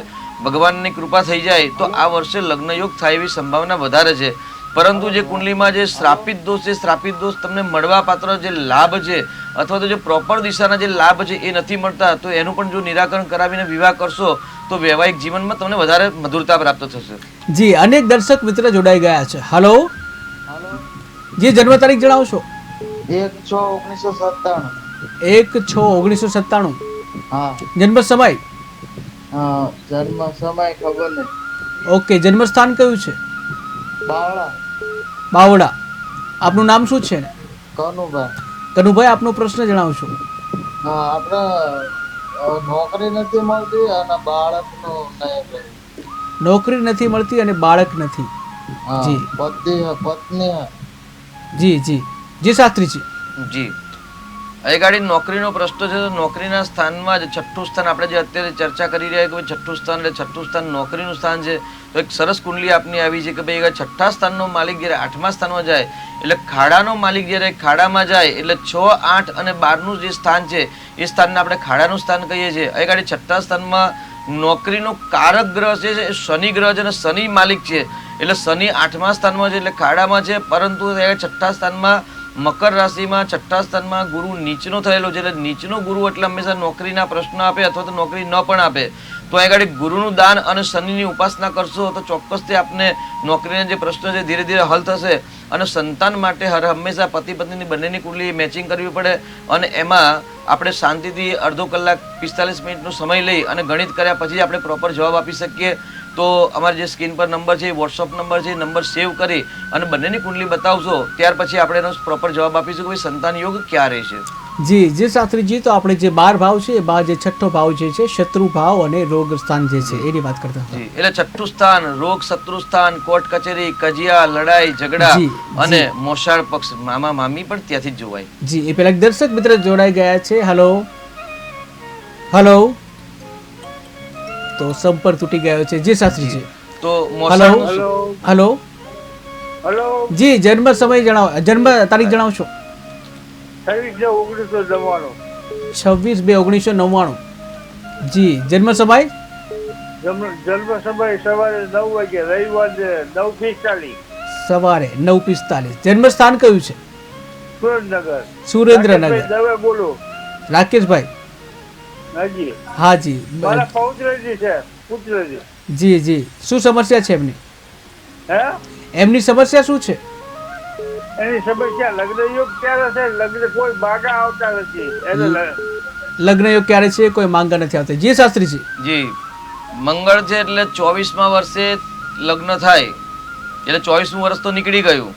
ભગવાનની કૃપા થઈ જાય તો આ વર્ષે લગ્ન યોગ થાય એવી સંભાવના વધારે છે. પરંતુ જે કુંડલીમાં જે શ્રાપિત દોષ છે, શ્રાપિત દોષ તમને મળવા પાત્ર જે લાભ છે અથવા તો જે પ્રોપર દિશાના જે લાભ છે એ નથી મળતા, તો એનું પણ જો નિરાકરણ કરાવીને વિવાહ કરશો તો વૈવાહિક જીવનમાં તમને વધારે મધુરતા પ્રાપ્ત થશે. જી અનેક દર્શક મિત્ર જોડાઈ ગયા છે. હલો જી, જન્મ તારીખ જણાવશો? 1/6/1997. 1/6/1997. હા. જન્મ સમય? જન્મ સમય ખબર નહીં. ઓકે, જન્મ સ્થાન કયું છે? બાવળા. બાવડા. આપનું નામ શું છે? કનુભાઈ. કનુભાઈ, આપનો પ્રશ્ન જણાવશો? હા, આપણે નોકરી નથી મળતી અને બાળકનું નહીં. નોકરી નથી મળતી અને બાળક નથી. હા, જી. પત્ની. જી જી જી શાસ્ત્રીજી. જી, અહીં ગાડી નોકરીનો પ્રશ્ન છે. તો નોકરીના સ્થાનમાં જ છઠ્ઠું સ્થાન આપણે જે અત્યારે ચર્ચા કરી રહ્યા કે ભાઈ છઠ્ઠું સ્થાન એટલે છઠ્ઠું સ્થાન નોકરીનું સ્થાન છે. તો એક સરસ કુંડલી આપની આવી છે કે ભાઈ છઠ્ઠા સ્થાનનો માલિક જ્યારે 8મા સ્થાનમાં જાય એટલે ખાડાનો માલિક જ્યારે ખાડામાં જાય એટલે 6, 8 અને 12નું જે સ્થાન છે એ સ્થાનને આપણે ખાડાનું સ્થાન કહીએ છીએ. અહીં ગાડી છઠ્ઠા સ્થાનમાં નોકરીનો કારક ગ્રહ છે એ શનિ ગ્રહ છે, અને શનિ માલિક છે. એટલે શનિ 8મા સ્થાનમાં છે એટલે ખાડામાં છે. પરંતુ છઠ્ઠા સ્થાનમાં મકર રાશિમાં છઠ્ઠા સ્થાનમાં ગુરુ નીચનો થયેલો છે. એટલે નીચનો ગુરુ એટલે હંમેશા નોકરીના પ્રશ્ન આપે અથવા તો નોકરી ન પણ આપે. તો અહીં આગળ ગુરુનું દાન અને શનિની ઉપાસના કરશો તો ચોક્કસથી આપને નોકરીના જે પ્રશ્ન છે ધીરે ધીરે હલ થશે. અને સંતાન માટે હંમેશા પતિ પત્નીની બંનેની કુંડલી મેચિંગ કરવી પડે, અને એમાં આપણે શાંતિથી અડધો કલાક 45 મિનિટનો સમય લઈ અને ગણિત કર્યા પછી જ આપણે પ્રોપર જવાબ આપી શકીએ. તો અમારી જે સ્ક્રીન પર નંબર છે, વોટ્સઅપ નંબર છે, નંબર સેવ કરી અને બંનેની કુંડલી બતાવશો ત્યાર પછી આપણે એનો પ્રોપર જવાબ આપીશું કે ભાઈ સંતાન યોગ ક્યાં રહેશે. જી જી શાસ્ત્રીજી, તો આપણે જે 12 ભાવ છે એ બાર જે છઠ્ઠો ભાવ જે છે શત્રુ ભાવ અને રોગ સ્થાન જે છે એની વાત કરતા હતા. જી, એટલે છઠ્ઠું સ્થાન રોગ, શત્રુ સ્થાન, કોર્ટ કચેરી, કજિયા, લડાઈ ઝઘડા જી, અને મોસાળ પક્ષ, મામા મામી પણ ત્યાંથી જ જોવાય. જી, એ પેલા એક દર્શક મિત્ર જોડાઈ ગયા છે. હલો હલો, તો સંપર્ક તૂટી ગયો છે. જી શાસ્ત્રીજી. તો મોસાળ હલો હલો. જી, જન્મ સમય જણાવો, જન્મ તારીખ જણાવશો? 26/1999. 26/2/1999. જી, જન્મ સમય? જન્મ સમય સવારે 9 વાગે, રવિવાર 9:45. સવારે 9:45. જન્મ સ્થાન કયું છે? સુરેન્દ્રનગર. સુરેન્દ્રનગર. દવે બોલો. રાકેશભાઈ? હાજી. હા જી. મારા પૌત્રજી છે, પુત્રજી. જી જી, શું સમસ્યા છે એમની? હે? એમની સમસ્યા શું છે? એની સમસ્યા લગ્ન યોગ ક્યારે છે? લગ્ન કોઈ બાગા આવતા નથી. એને લગ્ન યોગ ક્યારે છે? કોઈ માંગા નથી આવતી. જી શાસ્ત્રીજી. જી, મંગળ છે એટલે 24મા વર્ષે લગ્ન થાય એટલે 24મું વર્ષ તો નીકળી ગયું.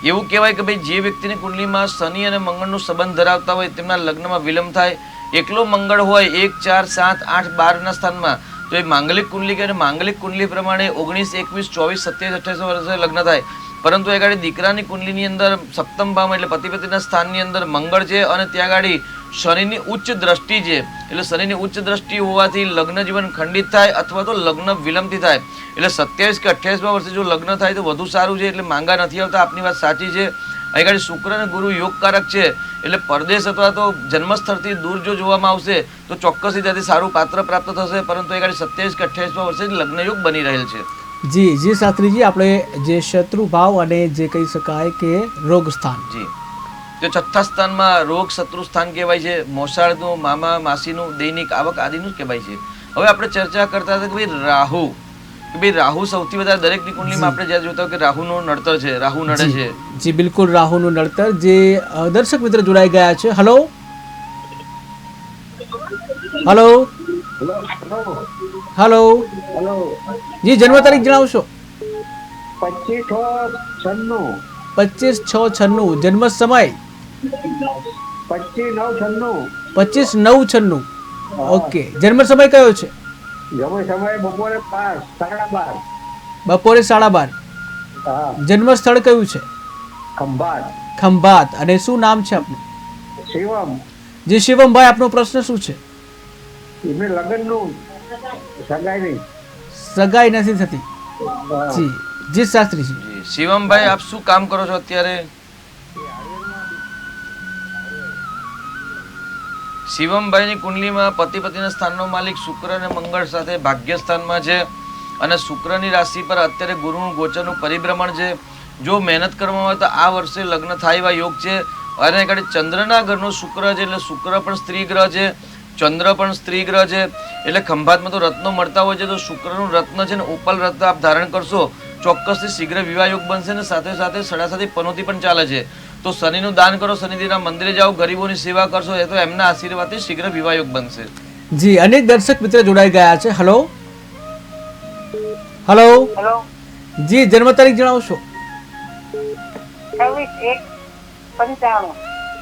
એવું કહેવાય કે ભાઈ જે વ્યક્તિની કુંડલીમાં શનિ અને મંગળનો સંબંધ ધરાવતા હોય તેમના લગ્નમાં વિલંબ થાય. એકલો મંગળ હોય 1, 4, 7, 8, 12ના સ્થાનમાં તો એ માંગલિક કુંડલી કે માંગલિક કુંડલી પ્રમાણે 19, 21, 24, 27, 28 વર્ષે લગ્ન થાય. પરંતુ એ ગાડી દીકરાની કુંડલીની અંદર સપ્તમ ભાવમાં એટલે પતિ પત્નીના સ્થાનની અંદર મંગળ છે અને ત્યાં ગાડી શનિની ઉચ્ચ દ્રષ્ટિ છે. એટલે શનિની ઉચ્ચ દ્રષ્ટિ હોવાથી લગ્ન જીવન ખંડિત થાય અથવા તો લગ્ન વિલંબથી થાય. એટલે 27 કે 28મા વર્ષે જો લગ્ન થાય તો વધુ સારું છે. એટલે માંગા નથી આવતા. આપની વાત સાચી છે. અહીં ગાડી શુક્ર અને ગુરુ યોગકારક છે. એટલે પરદેશ અથવા તો જન્મસ્થળથી દૂર જો જોવામાં આવશે તો ચોક્કસથી ત્યાંથી સારું પાત્ર પ્રાપ્ત થશે. પરંતુ એ ગાડી 27 કે 28મા વર્ષે જ લગ્ન યોગ બની રહેલ છે. જી જી શાસ્ત્રીજી, આપણે જે શત્રુ ભાવ અને જે કહી શકાય કે રોગ સ્થાન. જી, તો છઠ્ઠા સ્થાનમાં રોગ શત્રુ સ્થાન કહેવાય છે. મોસાળનું, મામા માસીનું, દૈનિક આવક આદિનું જ કહેવાય છે. હવે આપણે ચર્ચા કરતા હતા કે ભાઈ રાહુ, કે ભાઈ રાહુ સૌથી વધારે દરેકની કુંડલીમાં આપણે જ્યાં જોતા હોય કે રાહુનું નડતર છે, રાહુ નડે છે. જી બિલકુલ, રાહુનું નડતર. જે દર્શક મિત્ર જોડાઈ ગયા છે. હલો હલો હલો, જી જન્મ તારીખ જણાવશો? 25/6/96. 25/6/96. જન્મ સમય? 25/9/96. 25/9/96. ઓકે, જન્મ સમય કયો છે? જમો સમય બપોરે 5, 12:30. બપોરે 12:30. હા, જન્મ સ્થળ કયું છે? ખંભાત. ખંભાત. અને શું નામ છે આપનું? શિવમ. જી શિવમભાઈ, આપનો પ્રશ્ન શું છે? એમને લગ્નનું સગાઈ નહીં. સગાઈ નથી થતી. હા. જી જી શાસ્ત્રીજી. જી શિવમભાઈ, આપ શું કામ કરો છો અત્યારે? શિવમભાઈની કુંડલીમાં પતિ પત્નીના સ્થાનનો માલિક શુક્ર અને મંગળ સાથે ભાગ્યસ્થાનમાં છે અને શુક્રની રાશિ પર અત્યારે ગુરુનું ગોચરનું પરિભ્રમણ છે. જો મહેનત કરવામાં આવે તો આ વર્ષે લગ્ન થાય એવા યોગ છે. અને કારણે ચંદ્રના ઘરનો શુક્ર છે, એટલે શુક્ર પણ સ્ત્રી ગ્રહ છે, ચંદ્ર પણ સ્ત્રી ગ્રહ છે. એટલે ખંભાતમાં તો રત્નો મળતા હોય છે, તો શુક્રનું રત્ન છે ને ઉપલ રત્ન આપ ધારણ કરશો, ચોક્કસથી શીઘ્ર વિવાહ યોગ બનશે ને સાથે સાથે સડાસાથી પનોતી પણ ચાલે છે. તો શનિનું દાન કરો, શનિદેવના મંદિરે જાઓ, ગરીબોની સેવા કરશો, એ તો એમના આશીર્વાદથી શીઘ્ર વિવાહ યોગ બનશે. જી, અનેક દર્શક મિત્ર જોડાઈ ગયા છે. Hello hello. હેલો, જી, જન્મ તારીખ જણાવશો? 26/1/95.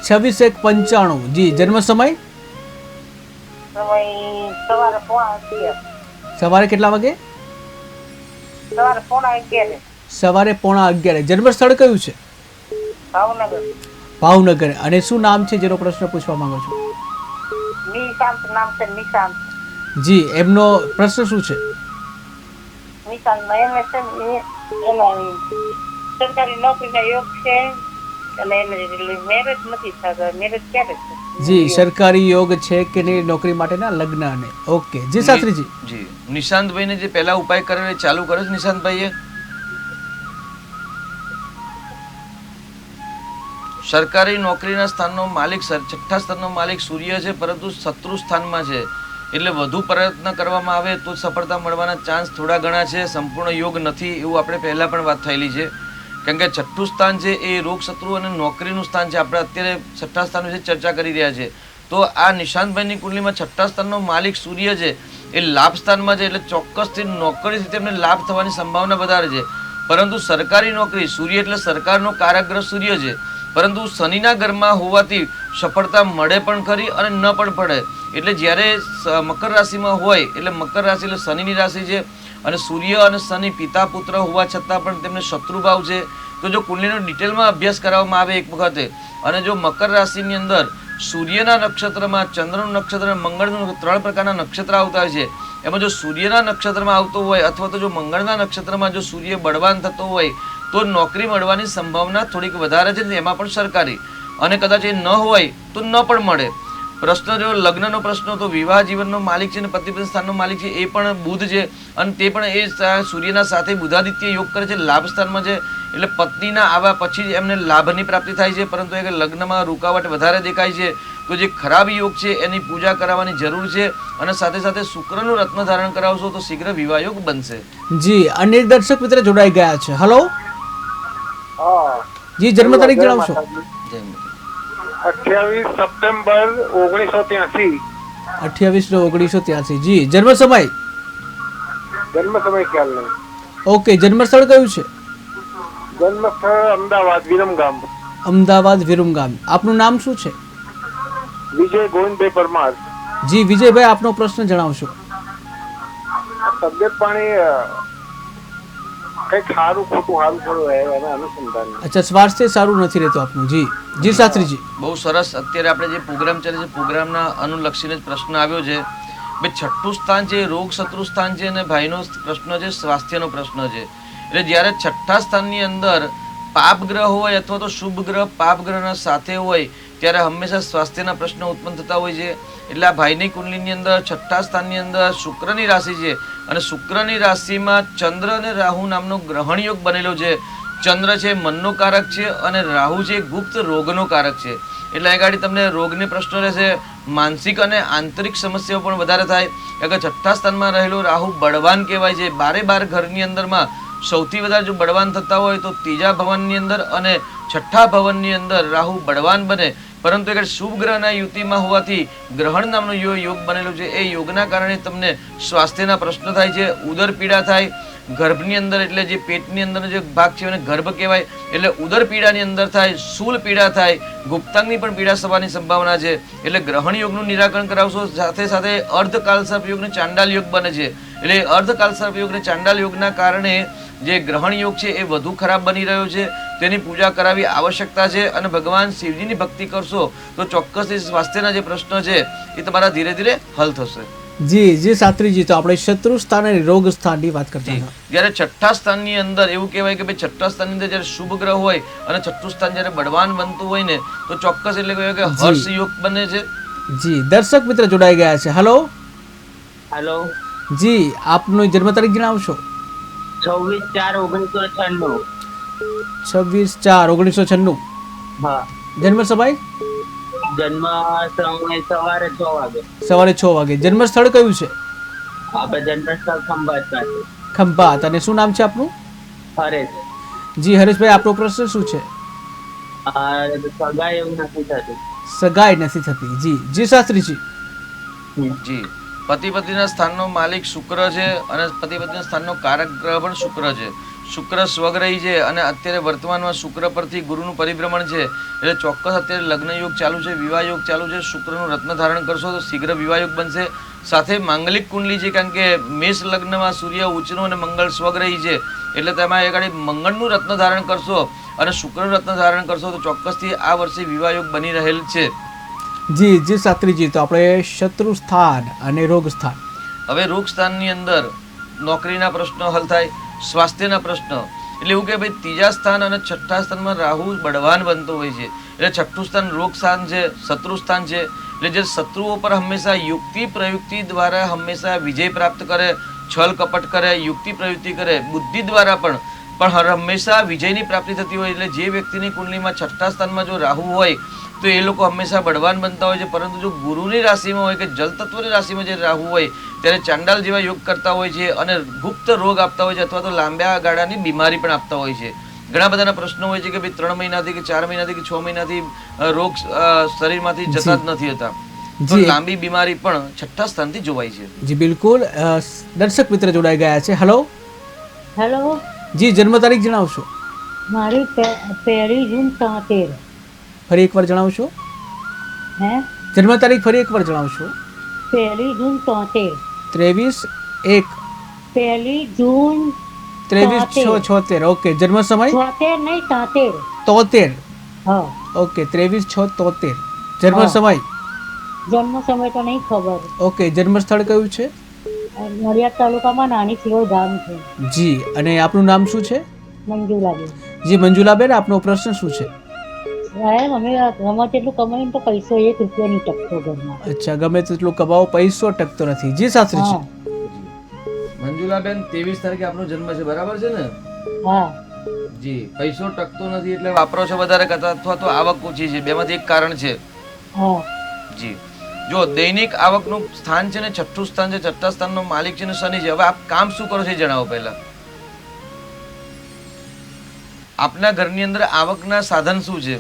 26/1/95. જી, જન્મ સમય? સમય સવારે 11:30. સવારે કેટલા વાગે? સવારે 11:30. સવારે 11:30. જન્મ સ્થળ કયું છે? ભાવનગર. ભાવનગર. અને શું નામ છે જેનો પ્રશ્ન પૂછવા માંગો છો? નિશાંત નામ છે, નિશાંત. જી, એમનો પ્રશ્ન શું છે? નિશાંત એને છે ને એના સરકારી નોકરીના યોગ છે અને એને મેરેજ નથી થતા. મેરેજ ક્યારે છે? જી, સરકારી યોગ છે કે નહીં નોકરી માટેના લગ્ન અને ઓકે. જી શાસ્ત્રીજી. જી, નિશાંતભાઈને જે પહેલા ઉપાય કરેલો એ ચાલુ કરે છે નિશાંતભાઈએ? સરકારી નોકરીના સ્થાનનો માલિક છઠ્ઠા સ્થાનનો માલિક સૂર્ય છે, પરંતુ શત્રુ સ્થાનમાં છે. એટલે વધુ પ્રયત્ન કરવામાં આવે તો સફળતા મળવાના ચાન્સ થોડા ઘણા છે. સંપૂર્ણ યોગ નથી એવું આપણે પહેલા પણ વાત થયેલી છે. કેમ કે છઠ્ઠું સ્થાન છે એ રોગ શત્રુ અને નોકરીનું સ્થાન છે. આપણે અત્યારે છઠ્ઠા સ્થાન વિશે ચર્ચા કરી રહ્યા છે. તો આ નિશાંતભાઈની કુંડલીમાં છઠ્ઠા સ્થાનનો માલિક સૂર્ય છે, એ લાભ સ્થાનમાં છે, એટલે ચોક્કસથી નોકરીથી તેમને લાભ થવાની સંભાવના વધારે છે. પરંતુ સરકારી નોકરી, સૂર્ય એટલે સરકારનો કારકગ્રહ સૂર્ય છે, પરંતુ શનિના ઘરમાં હોવાથી સફળતા મળે પણ ખરી અને ન પણ પડે. એટલે જ્યારે મકર રાશિમાં હોય, એટલે મકર રાશિ એટલે શનિની રાશિ છે અને સૂર્ય અને શનિ પિતા પુત્ર હોવા છતાં પણ તેમને શત્રુભાવ છે. તો જો કુંડલીનો ડિટેલમાં અભ્યાસ કરવામાં આવે એક વખતે, અને જો મકર રાશિની અંદર સૂર્યના નક્ષત્રમાં, ચંદ્રનું નક્ષત્ર અને મંગળનું 3 પ્રકારના નક્ષત્ર આવતા હોય છે. એમાં જો સૂર્યના નક્ષત્રમાં આવતો હોય અથવા તો જો મંગળના નક્ષત્રમાં જો સૂર્ય બળવાન થતો હોય તો નોકરી મળવાની સંભાવના થોડીક વધારે છે, એમાં પણ સરકારી. અને કદાચ એ ન હોય તો ન પણ મળે. પ્રશ્ન જો લગ્નનો પ્રશ્ન, તો વિવાહ જીવનનો માલિક છે અને પતિ પત્ની સ્થાનનો માલિક છે એ પણ બુધ છે, અને તે પણ એ સૂર્યના સાથે બુધાદિત્ય યોગ કરે છે, લાભ સ્થાનમાં છે. એટલે પત્નીના આવ્યા પછી જ એમને લાભની પ્રાપ્તિ થાય છે, પરંતુ એ લગ્નમાં રૂકાવટ વધારે દેખાય છે. તો જે ખરાબ યોગ છે એની પૂજા કરાવવાની જરૂર છે, અને સાથે સાથે શુક્રનું રત્ન ધારણ કરાવશો તો શીઘ્ર વિવાહ યોગ બનશે. જી, અનેક દર્શક મિત્ર જોડાઈ ગયા છે. હલો. હા. જી, જન્મ તારીખ જણાવશો? જય માતા. 28 સપ્ટેમ્બર 1983. 28/9/1983. જી, જન્મ સમય? જન્મ સમય ખ્યાલ નહીં. ઓકે, જન્મ સ્થળ કયું છે? જન્મ સ્થળ અમદાવાદ, વિરમગામ. અમદાવાદ વિરમગામ. આપનું નામ શું છે? વિજય ગોવિંદભાઈ પરમાર. જી વિજયભાઈ, આપનો પ્રશ્ન જણાવશો? તબિયત પાણી કઈક સારું ખોટું સારું થોડું એના અનુસંધાન. અચ્છા, સ્વાસ્થ્ય સારું નથી રહેતું આપનું. જી જી શાસ્ત્રીજી. બહુ સરસ. અત્યારે આપણે જે પ્રોગ્રામ ચાલે છે, પ્રોગ્રામના અનુલક્ષીને જ પ્રશ્ન આવ્યો છે. ભાઈ, છઠ્ઠું સ્થાન છે રોગ શત્રુ સ્થાન છે, અને ભાઈનો પ્રશ્ન છે સ્વાસ્થ્યનો પ્રશ્ન છે. એટલે જ્યારે છઠ્ઠા સ્થાનની અંદર પાપ ગ્રહ હોય અથવા તો શુભ ગ્રહ પાપ ગ્રહના સાથે હોય ત્યારે હંમેશા સ્વાસ્થ્યના પ્રશ્નો ઉત્પન્ન થતા હોય છે. એટલે આ ભાઈની કુંડલીની અંદર છઠ્ઠા સ્થાનની અંદર શુક્રની રાશિ છે, અને શુક્રની રાશિમાં ચંદ્ર અને રાહુ નામનો ગ્રહણ યોગ બનેલો છે. ચંદ્ર છે મનનો કારક છે અને રાહુ છે ગુપ્ત રોગનો કારક છે. એટલે આ ગાડી તમને રોગને પ્રશ્નો રહેશે, માનસિક અને આંતરિક સમસ્યાઓ પણ વધારે થાય. કારણ કે છઠ્ઠા સ્થાનમાં રહેલો રાહુ બળવાન કહેવાય છે. 12 ઘરની અંદરમાં સૌથી વધારે જો બળવાન થતા હોય તો ત્રીજા ભવનની અંદર અને છઠ્ઠા ભવનની અંદર રાહુ બળવાન બને. પરંતુ એક શુભ ગ્રહના યુતિમાં હોવાથી ગ્રહણ નામનો યોગ બનેલો છે, એ યોગના કારણે તમને સ્વાસ્થ્યના પ્રશ્નો થાય છે, ઉદર પીડા થાય, ગર્ભની અંદર એટલે જે પેટની અંદરનો જે ભાગ છે એને ગર્ભ કહેવાય, એટલે ઉદર પીડાની અંદર થાય, શૂલ પીડા થાય, ગુપ્તાંગની પણ પીડા થવાની સંભાવના છે. એટલે ગ્રહણ યોગનું નિરાકરણ કરાવશો, સાથે સાથે અર્ધકાલસર્પ યોગ ને ચાંડાલ યોગ બને છે. એટલે અર્ધકાલસર્પ યોગ ને ચાંડાલ યોગના કારણે જે ગ્રહણ યોગ છે એ વધુ ખરાબ બની રહ્યો છે, તેની પૂજા કરાવી આવશ્યકતા છે. અને ભગવાન શિવજીની ભક્તિ કરશો તો ચોક્કસથી સ્વાસ્થ્યના જે પ્રશ્નો છે એ તમારા ધીરે ધીરે હલ થશે. જી શાસ્ત્રીજી, તો આપણે શત્રુ સ્થાન અને રોગ સ્થાનની વાત કરતા હતા. જ્યારે છઠ્ઠા સ્થાનની અંદર એવું કહેવાય કે ભાઈ છઠ્ઠા સ્થાનની અંદર જ્યારે શુભ ગ્રહ હોય અને છઠ્ઠું સ્થાન જ્યારે બળવાન બનતું હોય ને તો ચોક્કસ એટલે કહેવાય કે હર્ષ યોગ બને છે. જી દર્શક મિત્ર જોડાઈ ગયા છે. હેલો હેલો, જી, આપનો જન્મ તારીખ જણાવશો? 26/4/1996. 26/4/1996. હા, જન્મ સમય? જન્મ સમય સવારે 6 વાગે. સવારે 6 વાગે. જન્મ સ્થળ કયું છે? આપણે જન્મ સ્થળ ખંભાત પાસે. ખંભાત. અને શું નામ છે આપનું? હરેશ. જી હરેશભાઈ, આપનો પ્રશ્ન શું છે? સગાઈ એવું નથી થતું. સગાઈ નથી થતી. જી શાસ્ત્રીજી. જી, પતિ પત્નીના સ્થાનનો માલિક શુક્ર છે અને પતિ પત્નીના સ્થાનનો કારક ગ્રહ પણ શુક્ર છે. શુક્ર સ્વગ્રહી છે અને અત્યારે વર્તમાનમાં શુક્ર પરથી ગુરુનું પરિભ્રમણ છે. એટલે ચોક્કસ અત્યારે લગ્ન યોગ ચાલુ છે, વિવાહ યોગ ચાલુ છે. શુક્રનું રત્ન ધારણ કરશો તો શીઘ્ર વિવાહ યોગ બનશે. સાથે માંગલિક કુંડલી છે, કારણ કે મેષ લગ્નમાં સૂર્ય ઉચ્ચનો અને મંગળ સ્વગ્રહી છે. એટલે તમે આગળ મંગળનું રત્ન ધારણ કરશો અને શુક્રનું રત્ન ધારણ કરશો તો ચોક્કસથી આ વર્ષે વિવાહ યોગ બની રહેલ છે. જી શાસ્ત્રીજી, તો આપણે શત્રુ સ્થાન અને રોગ સ્થાન. હવે રોગ સ્થાનની અંદર નોકરીના પ્રશ્નો હલ થાય, સ્વાસ્થ્યના પ્રશ્ન. એટલે એવું કે ભાઈ ત્રીજા સ્થાન અને છઠ્ઠા સ્થાનમાં રાહુ બળવાન બનતો હોય છે. એટલે છઠ્ઠું સ્થાન રોગ સ્થાન છે, શત્રુ સ્થાન છે. એટલે જે શત્રુઓ પર હંમેશા યુક્તિ પ્રયુક્તિ દ્વારા હંમેશા વિજય પ્રાપ્ત કરે, છલ કપટ કરે, યુક્તિ પ્રયુક્તિ કરે, બુદ્ધિ દ્વારા પણ હંમેશા વિજયની પ્રાપ્તિ થતી હોય. એટલે જે વ્યક્તિની કુંડલીમાં છઠ્ઠા સ્થાનમાં જો રાહુ હોય તો એ લોકો હંમેશા બળવાન બનતા હોય છે. પરંતુ જો ગુરુની રાશિમાં હોય કે જલ તત્વની રાશિમાં જે રાહુ હોય ત્યારે ચાંડાલ જેવા યોગ કરતા હોય છે અને ગુપ્ત રોગ આપતા હોય છે અથવા તો લાંબા ગાળાની બીમારી પણ આપતા હોય છે. ઘણા બધાના પ્રશ્નો હોય છે કે ભાઈ 3 મહિનાથી કે 4 મહિનાથી કે 6 મહિનાથી રોગ શરીરમાંથી જતા જ નથી હતા. તો લાંબી બીમારી પણ છઠ્ઠા સ્થાનથી જોવાય છે. જી બિલકુલ. દર્શક મિત્ર જોડાઈ ગયા છે. હેલો જી, જન્મ તારીખ જણાવશો? મારી 1 જૂન 73. ફરી એકવાર જણાવશો? જન્મ તારીખ ફરી એકવાર જણાવશો? 1 જૂન 73. 23/1. 1 જૂન 23/6/76. ઓકે. જન્મ સમય? 73 નહીં 73. 73. હા. ઓકે. 23/6/73. જન્મ સમય? જન્મ સમય તો નહીં ખબર. ઓકે. જન્મ સ્થળ કયું છે? નડિયાદ તાલુકામાં નાની સિરોડ ગામ છે. જી. અને આપનું નામ શું છે? મંજુલાબેન. જી મંજુલાબેન, આપનો પ્રશ્ન શું છે? સાહેબ, અમે ગમે તેટલું કમાઈને તો પૈસો 1 રૂપિયા નહીં ટકતો ઘરમાં. અચ્છા, ગમે તેટલું કમાવો પૈસો ટકતો નથી. જી શાસ્ત્રીજી. મંજુલાબેન, 23 તારીખે આપનો જન્મ છે, બરાબર છે ને? હા જી. પૈસો ટકતો નથી એટલે વાપરો છો વધારે કરતા અથવા તો આવક ઓછી છે, બેમાંથી એક કારણ છે. હા જી. જો દૈનિક આવકનું સ્થાન છે ને છઠ્ઠું સ્થાન છે, છઠ્ઠા સ્થાનનો માલિક છે ને શનિ છે. હવે આપ કામ શું કરો છો જણાવો પહેલા. આપના ઘરની અંદર આવકના સાધન શું છે?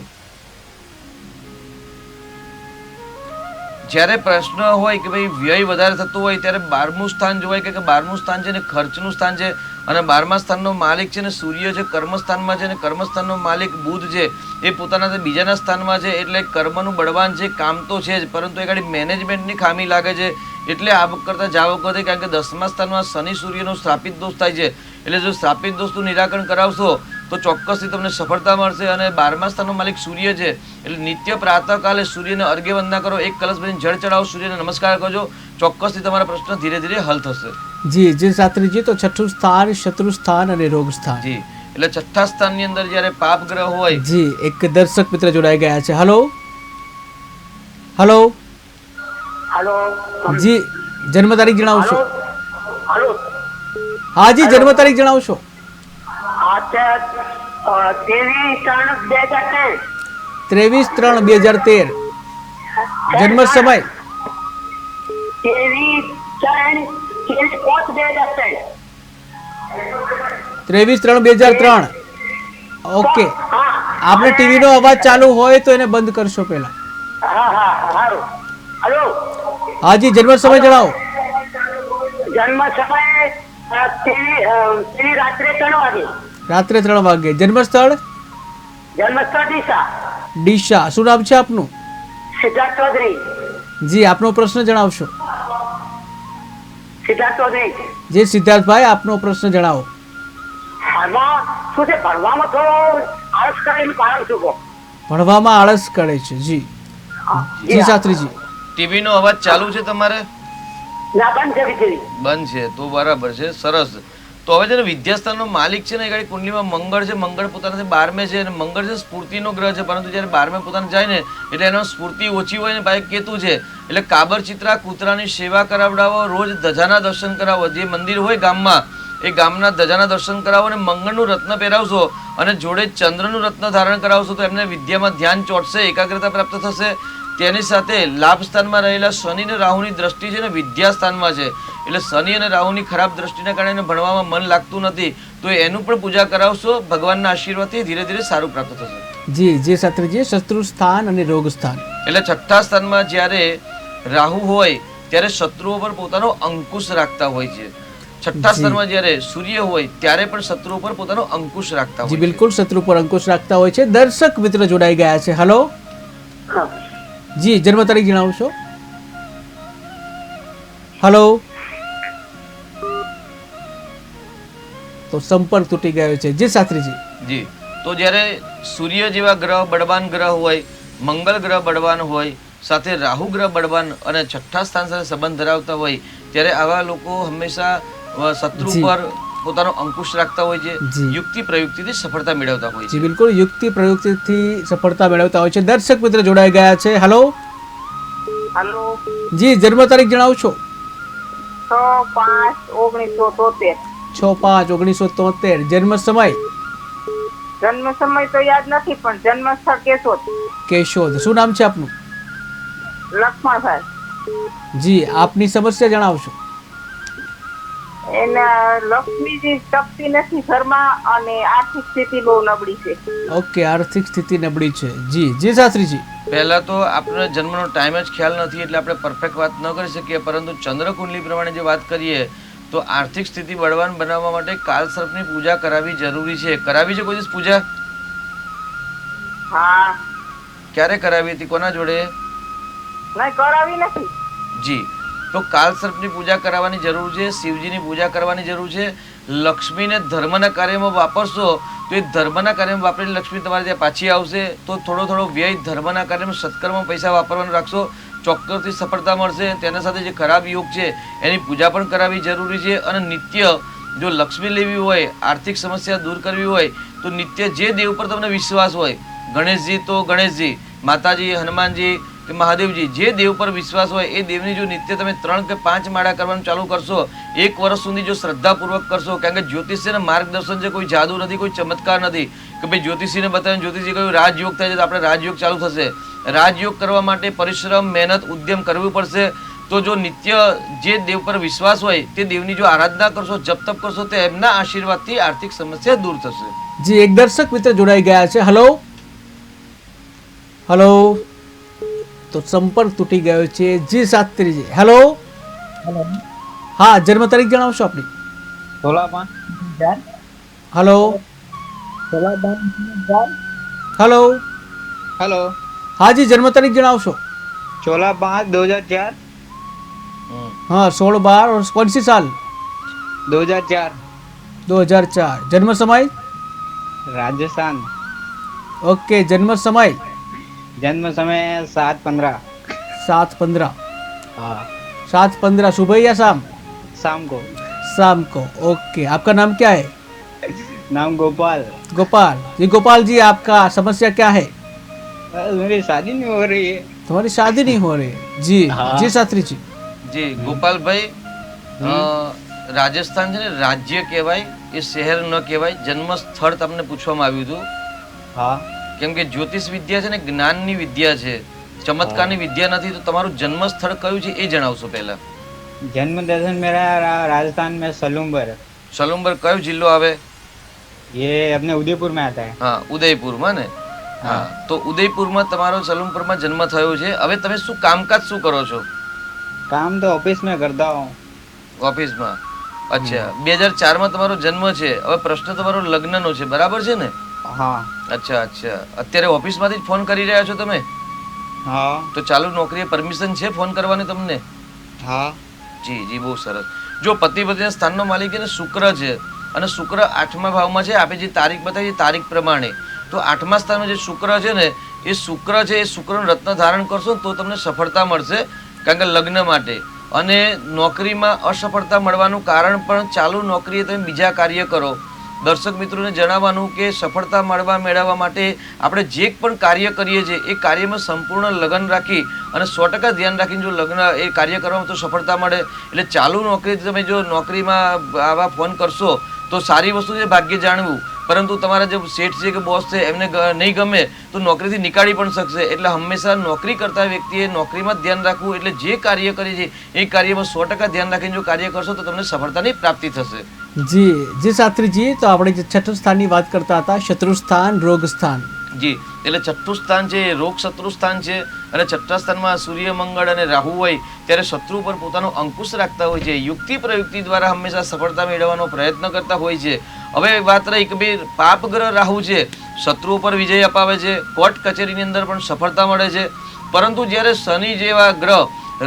જ્યારે પ્રશ્ન હોય કે ભાઈ વ્યય વધારે થતો હોય ત્યારે 12મું સ્થાન જોવાય કે 12મું સ્થાન છે ને ખર્ચનું સ્થાન છે અને 12મા સ્થાનનો માલિક છે ને સૂર્ય છે, કર્મસ્થાનમાં છે ને કર્મસ્થાનનો માલિક બુધ છે, એ પોતાના બીજાના સ્થાનમાં છે. એટલે કર્મનું બળવાન છે, કામ તો છે જ, પરંતુ એ ગાડી મેનેજમેન્ટની ખામી લાગે છે. એટલે આવક કરતા જાવક વધે, કારણ કે 10મા સ્થાનમાં શનિ સૂર્યનો શ્રાપિત દોષ થાય છે. એટલે જો શ્રાપિત દોષનું નિરાકરણ કરાવશો તો ચોક્કસથી તમને સફળતા મળશે. અને 12મા સ્થાનનો માલિક સૂર્ય છે એટલે નિત્ય પ્રાતઃકાલે સૂર્યને અર્ઘ્ય વંદના કરો, 1 કલશ ભરીને જળ ચડાવો, સૂર્યને નમસ્કાર કરજો, ચોક્કસથી તમારા પ્રશ્ન ધીરે ધીરે હલ થશે. જી શાસ્ત્રીજી, તો છઠ્ઠું સ્થાન શત્રુ સ્થાન અને રોગ સ્થાન. જી. એટલે છઠ્ઠા સ્થાનની અંદર જ્યારે પાપ ગ્રહ હોય. જી, એક દર્શક મિત્ર જોડાઈ ગયા છે. હેલો જી, જન્મ તારીખ જણાવશો? હા જી, જન્મ તારીખ જણાવશો? 23/3/2013. જન્મ સમય? 23/3/2003. ઓકે. આપણે ટીવી નો અવાજ ચાલુ હોય તો એને બંધ કરશો પહેલા. હેલો હાજી, જન્મ સમય જણાવો. જન્મ સમય રાત્રે 3 વાગે. રાત્રે 3 વાગે. જન્મસ્થળ જન્મસ્થળ ડીસા. ડીસા. શું નામ છે આપનું? સિદ્ધાર્થ ચૌધરી. જી, આપનો પ્રશ્ન જણાવશો. સિદ્ધાર્થ ચૌધરી. જે સિદ્ધાર્થભાઈ, આપનો પ્રશ્ન જણાવો. હાલમાં શું છે, ભણવામાં થોડો આળસ કરે એનું કારણ શું કહો? ભણવામાં આળસ કરે છે. જી જી શાસ્ત્રીજી. ટીવી નો અવાજ ચાલુ છે તમારે? ના, બંધ છે વીજળી. બંધ છે તો બરાબર છે, સરસ. તો હવે છે ને વિદ્યાસ્થાનનો માલિક છે ને એ ગાડી કુંડલીમાં મંગળ છે. મંગળ પોતાનાથી 12મે છે અને મંગળ છે સ્ફૂર્તિનો ગ્રહ છે, પરંતુ જ્યારે 12મે પોતાને જાય ને એટલે એનો સ્ફૂર્તિ ઓછી હોય ને ભાઈ કેતુ છે એટલે કાબર ચિત્રા કૂતરાની સેવા કરાવડાવો, રોજ ધજાના દર્શન કરાવો. જે મંદિર હોય ગામમાં એ ગામના ધજાના દર્શન કરાવો અને મંગળનું રત્ન પહેરાવશો અને જોડે ચંદ્રનું રત્ન ધારણ કરાવશો તો એમને વિદ્યામાં ધ્યાન ચોટશે, એકાગ્રતા પ્રાપ્ત થશે. તેની સાથે લાભ સ્થાનમાં રહેલા શનિ અને રાહુની દ્રષ્ટિ છે ને વિદ્યા સ્થાનમાં છે એટલે શનિ અને રાહુની ખરાબ દ્રષ્ટિના કારણે ભણવામાં મન લાગતું નથી, તો એનું પણ પૂજા કરાવશો. ભગવાનના આશીર્વાદથી ધીરે ધીરે સારું પ્રાપ્ત થશે. જી જે શાસ્ત્રીજી. શત્રુ સ્થાન અને રોગ સ્થાન. એટલે 6થા સ્થાનમાં જ્યારે રાહુ હોય ત્યારે શત્રુઓ પર પોતાનો અંકુશ રાખતા હોય છે. 6થા સ્થાનમાં જ્યારે સૂર્ય હોય ત્યારે પણ શત્રુઓ પર પોતાનો અંકુશ રાખતા હોય જી છે. બિલકુલ, શત્રુ પર અંકુશ રાખતા હોય છે. દર્શક મિત્ર જોડાઈ ગયા છે. હલો જી, જન્મ તારીખ જણાવશો. હલો. તો સંપર્ક તૂટી ગયો છે. જી શાસ્ત્રીજી. જી, તો જ્યારે સૂર્ય જેવા ગ્રહ બળવાન ગ્રહ હોય, મંગળ ગ્રહ બળવાન હોય, સાથે રાહુ ગ્રહ બળવાન અને 6થા સ્થાન સાથે સંબંધ ધરાવતા હોય ત્યારે આવા લોકો હંમેશા શત્રુ જી. પર પોતાનો અંકુશ રાખતા હોય છે. જી. યુક્તિ પ્રયુક્તિથી સફળતા મેળવતા હોય જી છે. બિલકુલ, યુક્તિ પ્રયુક્તિથી સફળતા મેળવતા હોય છે. દર્શક મિત્ર જોડાઈ ગયા છે. હલો હાલો. જી, જન્મ તારીખ જણાવશો. 6/5/1973. 6/5/1973. જન્મ સમય જન્મ સમય તો યાદ નથી પણ જન્મ સ્થળ કેશોદ. કેશોદ. શું નામ છે આપનું? લક્ષ્મણભાઈ. જી, આપની સમસ્યા જણાવશો. એના લક્ષ્મીજી ટકતી નથી ઘરમાં અને આર્થિક સ્થિતિ બહુ નબળી છે. ઓકે, આર્થિક સ્થિતિ નબળી છે. જી જી શાસ્ત્રીજી. પહેલા તો આપણે જન્મનો ટાઈમ જ ખ્યાલ નથી એટલે આપણે પરફેક્ટ વાત ન કરી શકીએ, પરંતુ ચંદ્ર કુંડલી પ્રમાણે જે વાત કરીએ તો આર્થિક સ્થિતિ બળવાન બનાવવા માટે કાલસર્પની પૂજા કરાવવી જરૂરી છે. કરાવી છે કોઈ દિવસ પૂજા? હા. ક્યારે કરાવી હતી? કોના જોડે? નહીં, કરાવી નથી. જી, તો કાલસર્પની પૂજા કરાવવાની જરૂર છે. શિવજીની પૂજા કરવાની જરૂર છે. લક્ષ્મીને ધર્મના કાર્યમાં વાપરશો તો એ ધર્મના કાર્યમાં વાપરેલી લક્ષ્મી તમારે ત્યાં પાછી આવશે. તો થોડો થોડો વ્યય ધર્મના કાર્યમાં સત્કર્મમાં પૈસા વાપરવાનું રાખશો, ચોક્કસથી સફળતા મળશે. તેના સાથે જે ખરાબ યોગ છે એની પૂજા પણ કરાવવી જરૂરી છે. અને નિત્ય જો લક્ષ્મી લેવી હોય, આર્થિક સમસ્યા દૂર કરવી હોય તો નિત્ય જે દેવ પર તમને વિશ્વાસ હોય, ગણેશજી તો ગણેશજી, માતાજી, હનુમાનજી કે મહાદેવજી, જે દેવ પર વિશ્વાસ હોય એ દેવની જો નિત્ય તમે 3 કે 5 માળા કરવાનું ચાલુ કરશો, 1 વર્ષ સુધી જો શ્રદ્ધાપૂર્વક કરશો, કારણ કે જ્યોતિષીને માર્ગદર્શન છે, કોઈ જાદુ નથી, કોઈ ચમત્કાર નથી કે ભાઈ જ્યોતિષીને બતાવીને જ્યોતિષી કહ્યું રાજયોગ થાય છે તો આપણે રાજયોગ ચાલુ થશે. રાજયોગ કરવા માટે પરિશ્રમ, મહેનત, ઉદ્યમ કરવું પડશે. તો જો નિત્ય જે દેવ પર વિશ્વાસ હોય તે દેવની જો આરાધના કરશો, જપ તપ કરશો તો એમના આશીર્વાદથી આર્થિક સમસ્યા દૂર થશે. જી, એક દર્શક મિત્ર જોડાઈ ગયા છે. Hello hello. તો સંપર્ક તૂટી ગયો છે. જી શાસ્ત્રીજી. હલો. હા, જન્મ તારીખ જણાવશો આપની. 16/5/2004. હલો 16/5/2004. હલો. हेलो હા જી, જન્મ તારીખ જણાવશો. 16/5/2004. हाँ 16/12 और कौन सी साल? 2004. 2004. जन्म समय? राजस्थान. ओके. जन्म समय? जन्म समय 7/15. 7/15. हाँ 7/15 सुबह या शाम? शाम को. शाम को. ओके. आपका नाम क्या है? नाम गोपाल. गोपाल जी. गोपाल जी, आपका समस्या क्या है? मेरी शादी नहीं हो रही है. तुम्हारी शादी नहीं हो रही? जी हाँ. जी शास्त्री जी. જી ગોપાલભાઈ, રાજસ્થાન છે ને રાજ્ય કહેવાય, એ શહેર ન કહેવાય. જન્મ સ્થળ તમને પૂછવામાં આવ્યું હતું हाँ કેમ કે જ્યોતિષ વિદ્યા છે ને જ્ઞાનની વિદ્યા છે, ચમત્કારની વિદ્યા નથી. તો તમારું જન્મ સ્થળ કયું છે એ જણાવશો પહેલા. जन्म दर्शन मेरा राजस्थान में सलूम्बर. સલુંબર કયો જિલ્લો આવે? ये अपने उदयपुर में आता है. હા, ઉદયપુરમાં ને. હા, તો ઉદયપુરમાં તમારો સલુંબરમાં જન્મ થયો છે. હવે તમે શું કામકાજ શું કરો છો? काम तो ऑफिस में करता हूँ. ઓફિસમાં. અચ્છા 2004 તમારો જન્મ છે. હવે પ્રશ્ન તમારો લગ્નનો છે, બરાબર છે ને? હા. અચ્છા. અત્યારે ઓફિસમાંથી જ ફોન કરી રહ્યા છો તમે? હા. તો ચાલુ નોકરીએ પરમિશન છે ફોન કરવાની તમને? હા. જી, બહુ સરસ. જો પતિ પત્નીના સ્થાનનો માલિક એને શુક્ર છે અને શુક્ર 8મા ભાવમાં છે. આપણે જે તારીખ બતાવી તારીખ પ્રમાણે તો 8મા સ્થાનમાં જે શુક્ર છે ને એ શુક્રનું રત્ન ધારણ કરશો તો તમને સફળતા મળશે, કારણ કે લગ્ન માટે. અને નોકરીમાં અસફળતા મળવાનું કારણ પણ ચાલુ નોકરીએ તમે બીજા કાર્ય કરો. દર્શક મિત્રોને જણાવવાનું કે સફળતા મેળવવા માટે આપણે જે પણ કાર્ય કરીએ છીએ એ કાર્યમાં સંપૂર્ણ લગન રાખી અને 100% ધ્યાન રાખીને જો એ કાર્ય કરવામાં તો સફળતા મળે. એટલે ચાલુ નોકરી તમે જો નોકરીમાં આવા ફોન કરશો તો સારી વસ્તુ છે ભાગ્ય જાણવું, પરંતુ તમારા જે શેઠ છે કે બોસ છે એમને નહીં ગમે તો નોકરીથી નીકાળી પણ શકશે. એટલે હંમેશા નોકરી કરતા વ્યક્તિએ નોકરીમાં જ ધ્યાન રાખવું. એટલે જે કાર્ય કરીએ છીએ એ કાર્યમાં 100% ધ્યાન રાખીને જો કાર્ય કરશો તો તમને સફળતાની પ્રાપ્તિ થશે. જી શાસ્ત્રીજી, તો આપણે જે છઠ્ઠું સ્થાનની વાત કરતા હતા, શત્રુ સ્થાન, રોગ સ્થાન. જી, એટલે છઠ્ઠું સ્થાન છે એ રોગ શત્રુ સ્થાન છે. અને છઠ્ઠા સ્થાનમાં સૂર્ય, મંગળ અને રાહુ હોય ત્યારે શત્રુ પર પોતાનો અંકુશ રાખતા હોય છે. યુક્તિ પ્રયુક્તિ દ્વારા હંમેશા સફળતા મેળવવાનો પ્રયત્ન કરતા હોય છે. હવે વાત રહી કે ભાઈ પાપ ગ્રહ રાહુ છે, શત્રુઓ પર વિજય અપાવે છે, કોર્ટ કચેરીની અંદર પણ સફળતા મળે છે. પરંતુ જ્યારે શનિ જેવા ગ્રહ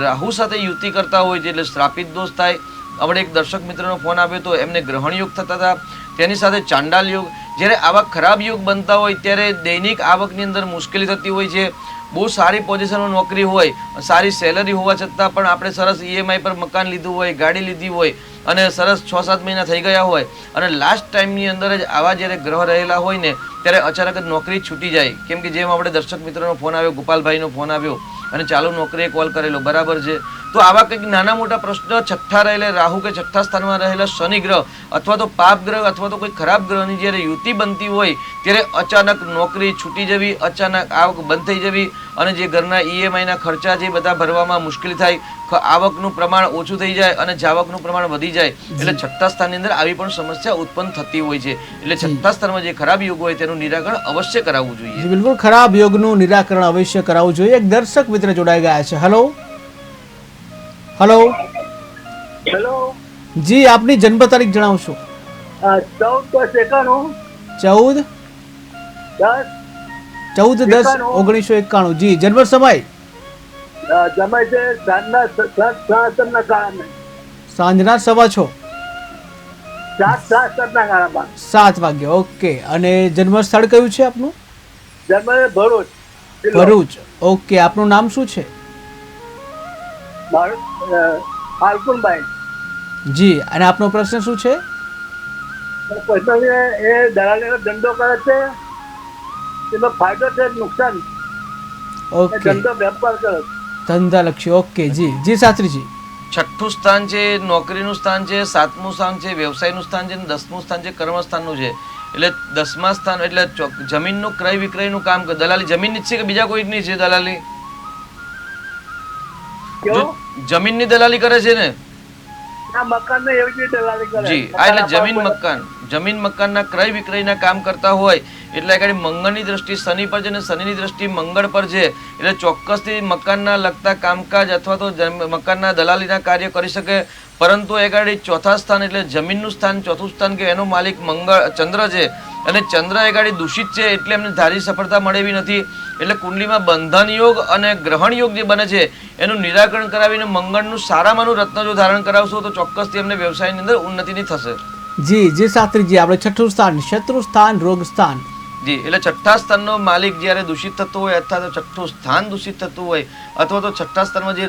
રાહુ સાથે યુતિ કરતા હોય છે એટલે શ્રાપિત દોષ થાય. આપણે એક દર્શક મિત્રનો ફોન આવ્યો તો એમને ગ્રહણ યોગ થતા હતા, તેની સાથે ચાંડાલ યોગ. જ્યારે આવા ખરાબ યોગ બનતા હોય ત્યારે દૈનિક આવકની અંદર મુશ્કેલી થતી હોય છે. બહુ સારી પોઝિશનમાં નોકરી હોય, સારી સેલરી હોવા છતાં પણ આપણે સરસ EMI પર મકાન લીધું હોય, ગાડી લીધી હોય અને સરસ 6-7 મહિના થઈ ગયા હોય અને લાસ્ટ ટાઈમની અંદર જ આવા જ્યારે ગ્રહ રહેલા હોય ને ત્યારે અચાનક જ નોકરી છૂટી જાય. કેમ કે જેમ આપણે દર્શક મિત્રનો ફોન આવ્યો, ગોપાલભાઈનો ફોન આવ્યો અને ચાલુ નોકરીએ કોલ કરેલો, બરાબર છે. તો આવા કંઈક નાના મોટા પ્રશ્ન છઠ્ઠા રહેલા રાહુ કે છઠ્ઠા સ્થાનમાં રહેલા શનિ ગ્રહ અથવા તો પાપ ગ્રહ અથવા તો કોઈ ખરાબ ગ્રહની જ્યારે યુતિ બનતી હોય ત્યારે અચાનક નોકરી છૂટી જવી, અચાનક આવક બંધ થઈ જવી અને જે ઘરના EMIના ખર્ચા છે બધા ભરવામાં મુશ્કેલી થાય, આવકનું પ્રમાણ ઓછું થઈ જાય અને જાવકનું પ્રમાણ વધી જાય. એટલે છઠ્ઠા સ્થાનની અંદર આવી પણ સમસ્યા ઉત્પન્ન થતી હોય છે. એટલે છઠ્ઠા સ્થાનમાં જે ખરાબ યોગ હોય તેનું નિરાકરણ અવશ્ય કરાવવું જોઈએ. બિલકુલ, ખરાબ યોગનું નિરાકરણ અવશ્ય કરાવવું જોઈએ. એક દર્શક મિત્ર જોડાઈ ગયા છે. હેલો. જી, આપની જન્મ તારીખ જણાવશો? 14/10/1991. જી, જન્મ સમય? સાંજના 6:15. 7 વાગે. ઓકે. અને જન્મ સ્થળ કયું છે આપનું? ભરૂચ. ઓકે. આપનું નામ શું છે? જી. અને આપનો પ્રશ્ન શું છે? એ દલાલીનો ધંધો કરે છે, એનો ફાયદો છે, નુકસાન. ઓકે. ધંધો વેપાર કરે, ધંધાલક્ષી. ઓકે. જી શાસ્ત્રીજી. છઠ્ઠું સ્થાન છે નોકરીનું સ્થાન છે, 7મું સ્થાન છે વ્યવસાયનું સ્થાન છે અને 10મું સ્થાન છે કર્મસ્થાનનું છે. એટલે 10મા સ્થાન એટલે જમીનનું ક્રય વિક્રયનું કામ. દલાલી જમીનની જ છે કે બીજા કોઈની છે દલાલી? જમીનની દલાલી કરે છે ને? જી, એટલે જમીન મકાનના ક્રય વિક્રયના કામ કરતા હોય એટલે આગળ મંગળની દ્રષ્ટિ શનિ પર છે અને શનિની દ્રષ્ટિ મંગળ પર છે. એટલે ચોક્કસથી મકાનના લગતા કામકાજ અથવા તો મકાનના દલાલીના કાર્ય કરી શકે. પરંતુ આગળ ચોથા સ્થાન એટલે જમીનનું સ્થાન, ચોથું સ્થાન કે એનો માલિક ચંદ્ર છે અને ચંદ્ર આગળ દૂષિત છે એટલે એમને ધારી સફળતા મળે એવી નથી. એટલે કુંડલીમાં બંધન યોગ અને ગ્રહણ યોગ જે બને છે એનું નિરાકરણ કરાવીને મંગળનું સારામાંનું રત્ન જો ધારણ કરાવશો તો ચોક્કસથી એમને વ્યવસાયની અંદર ઉન્નતિની થશે. જી શાસ્ત્રીજી, આપણે છઠ્ઠું સ્થાન શત્રુ સ્થાન, રોગ સ્થાન. જી, એટલે છઠ્ઠા સ્થાનનો માલિક જ્યારે દૂષિત થતો હોય અથવા તો છઠ્ઠું સ્થાન દૂષિત થતું હોય અથવા તો છઠ્ઠા સ્થાનમાં જે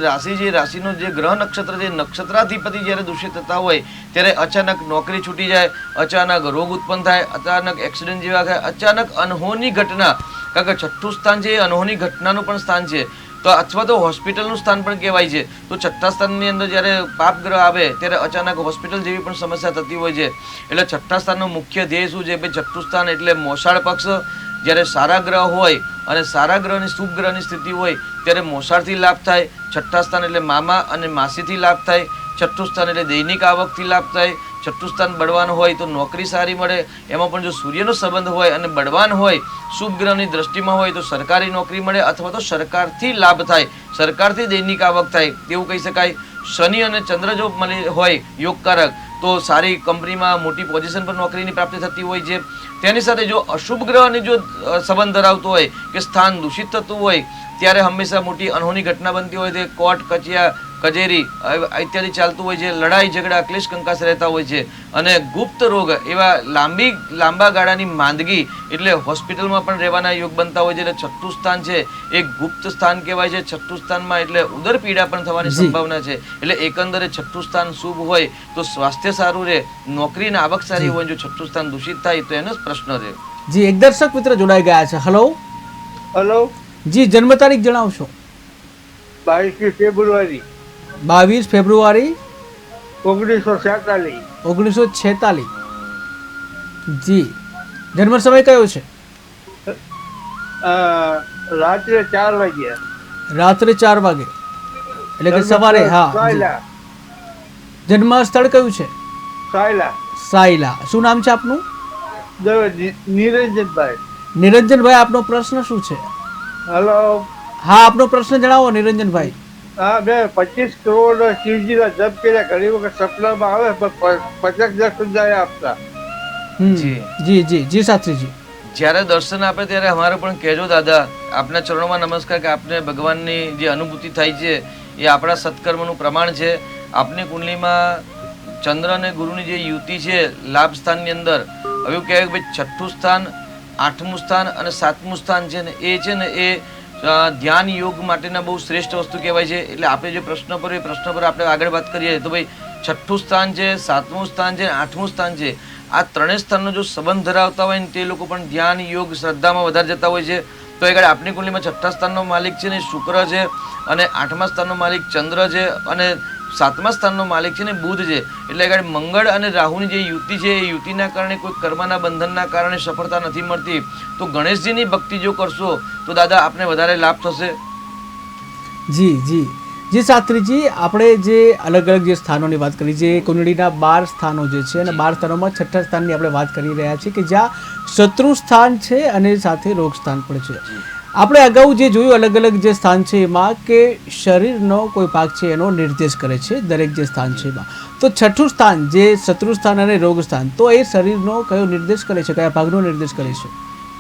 રાશિનો જે ગ્રહ નક્ષત્ર જે નક્ષત્રાધિપતિ જ્યારે દૂષિત થતા હોય ત્યારે અચાનક નોકરી છૂટી જાય, અચાનક રોગ ઉત્પન્ન થાય, અચાનક એક્સિડન્ટ જેવા થાય, અચાનક અનહોની ઘટના. કારણ કે છઠ્ઠું સ્થાન છે એ અનહોની ઘટનાનું પણ સ્થાન છે તો અથવા તો હોસ્પિટલનું સ્થાન પણ કહેવાય છે. તો છઠ્ઠા સ્થાનની અંદર જ્યારે પાપ ગ્રહ આવે ત્યારે અચાનક હોસ્પિટલ જેવી પણ સમસ્યા થતી હોય છે. એટલે છઠ્ઠા સ્થાનનો મુખ્ય ધ્યેય શું છે? ભાઈ છઠ્ઠું સ્થાન એટલે મોસાળ પક્ષ. જ્યારે સારા ગ્રહ હોય અને સારા ગ્રહની શુભ ગ્રહની સ્થિતિ હોય ત્યારે મોસાળથી લાભ થાય. છઠ્ઠા સ્થાન એટલે મામા અને માસીથી લાભ થાય. છઠ્ઠું સ્થાન એટલે દૈનિક આવકથી લાભ થાય. છઠ્ઠું સ્થાન બળવાન હોય તો નોકરી સારી મળે. એમાં પણ જો સૂર્યનો સંબંધ હોય અને બળવાન હોય, શુભ ગ્રહની દ્રષ્ટિમાં હોય તો સરકારી નોકરી મળે અથવા તો સરકારથી લાભ થાય, સરકારથી દૈનિક આવક થાય તેવું કહી શકાય. શનિ અને ચંદ્ર જો હોય યોગકારક તો સારી કંપનીમાં મોટી પોઝિશન પર નોકરીની પ્રાપ્તિ થતી હોય છે. તેની સાથે જો અશુભ ગ્રહની જો સંબંધ ધરાવતો હોય કે સ્થાન દૂષિત થતું હોય ત્યારે હંમેશા મોટી અનહોની ઘટના બનતી હોય છે. કોર્ટ કચેરી ઇત્યાદિ ચાલતું હોય છે. લડાઈ ઝઘડા ક્લેશ કંકાસ રહેતા હોય છે. અને ગુપ્ત રોગ એવા લાંબા ગાળાની માંદગી એટલે હોસ્પિટલમાં પણ રહેવાના યોગ બનતા હોય છે. એટલે છઠ્ઠું સ્થાન છે એ ગુપ્ત સ્થાન કહેવાય છે. છઠ્ઠું સ્થાનમાં એટલે ઉદર પીડા પણ થવાની સંભાવના છે. એટલે એકંદરે છઠ્ઠું સ્થાન શુભ હોય તો સ્વાસ્થ્ય સારું રહે, નોકરીની આવક સારી હોય. જો છઠ્ઠું સ્થાન દૂષિત થાય તો એનો જ પ્રશ્ન રહે. જી એક દર્શક મિત્ર જોડાઈ ગયા છે. હલો હલો, જી, જન્મ તારીખ જણાવશો? 22 ફેબ્રુઆરી 22 ફેબ્રુઆરી 1946. 1946. જી, જન્મ સમય કયો છે? રાત્રે 4 વાગ્યા. રાત્રે 4 વાગે એટલે કે સવારે. હા, સાયલા. જન્મ સ્થળ કયું છે? સાયલા. સાયલા. શું નામ છે આપનું? નિરંજનભાઈ. નિરંજનભાઈ, આપનો પ્રશ્ન શું છે? હલો. હા, આપનો પ્રશ્ન જણાવો નિરંજનભાઈ. હા, મેં 25 કરોડ શિવજીના જપ કર્યા. ઘણી વખત સપનામાં આવે પણ પચક દર્શન જાય આપતા. જી. જી જી જી શાસ્ત્રીજી. જ્યારે દર્શન આપે ત્યારે અમારે પણ કહેજો દાદા, આપના ચરણોમાં નમસ્કાર કે આપને ભગવાનની જે અનુભૂતિ થાય છે એ આપણા સત્કર્મનું પ્રમાણ છે. આપની કુંડલીમાં ચંદ્ર અને ગુરુની જે યુતિ છે લાભ સ્થાનની અંદર, હવે એવું કહેવાય કે ભાઈ છઠ્ઠું સ્થાન, 8મું સ્થાન અને 7મું સ્થાન છે ને એ છે ને એ ધ્યાન યોગ માટેના બહુ શ્રેષ્ઠ વસ્તુ કહેવાય છે. એટલે આપણે જે પ્રશ્ન પર એ પ્રશ્ન પર આપણે આગળ વાત કરીએ તો ભાઈ છઠ્ઠું સ્થાન છે, 7મું સ્થાન છે, 8મું સ્થાન છે, આ ત્રણેય સ્થાનનો જો સંબંધ ધરાવતા હોય ને તે લોકો પણ ધ્યાન યોગ શ્રદ્ધામાં વધારે જતા હોય છે. તો આગળ આપણી કુંડલીમાં છઠ્ઠા સ્થાનનો માલિક છે ને શુક્ર છે, અને 8મા સ્થાનનો માલિક ચંદ્ર છે, અને 7મા સ્થાનનો માલિક છે ને બુધ છે. એટલે આગળ મંગળ અને રાહુની જે યુતિ છે એ યુતિના કારણે કોઈ કર્મના બંધનના કારણે સફળતા નથી મળતી. તો ગણેશજીની ભક્તિ જો કરશો તો દાદા આપને વધારે લાભ થશે. જી જી જી શાસ્ત્રીજી, આપણે જે અલગ અલગ જે સ્થાનોની વાત કરી છે, કુંડળીના 12 સ્થાનો જે છે અને 12 સ્થાનોમાં છઠ્ઠા સ્થાનની આપણે વાત કરી રહ્યા છીએ કે જ્યાં શત્રુ સ્થાન છે અને સાથે રોગ સ્થાન પણ છે. આપણે અગાઉ જે જોયું અલગ અલગ જે સ્થાન છે એમાં કે શરીરનો કોઈ ભાગ છે એનો નિર્દેશ કરે છે દરેક જે સ્થાન છે એમાં. તો છઠ્ઠું સ્થાન જે શત્રુ સ્થાન અને રોગ સ્થાન, તો એ શરીરનો કયો નિર્દેશ કરે છે, કયા ભાગનો નિર્દેશ કરે છે?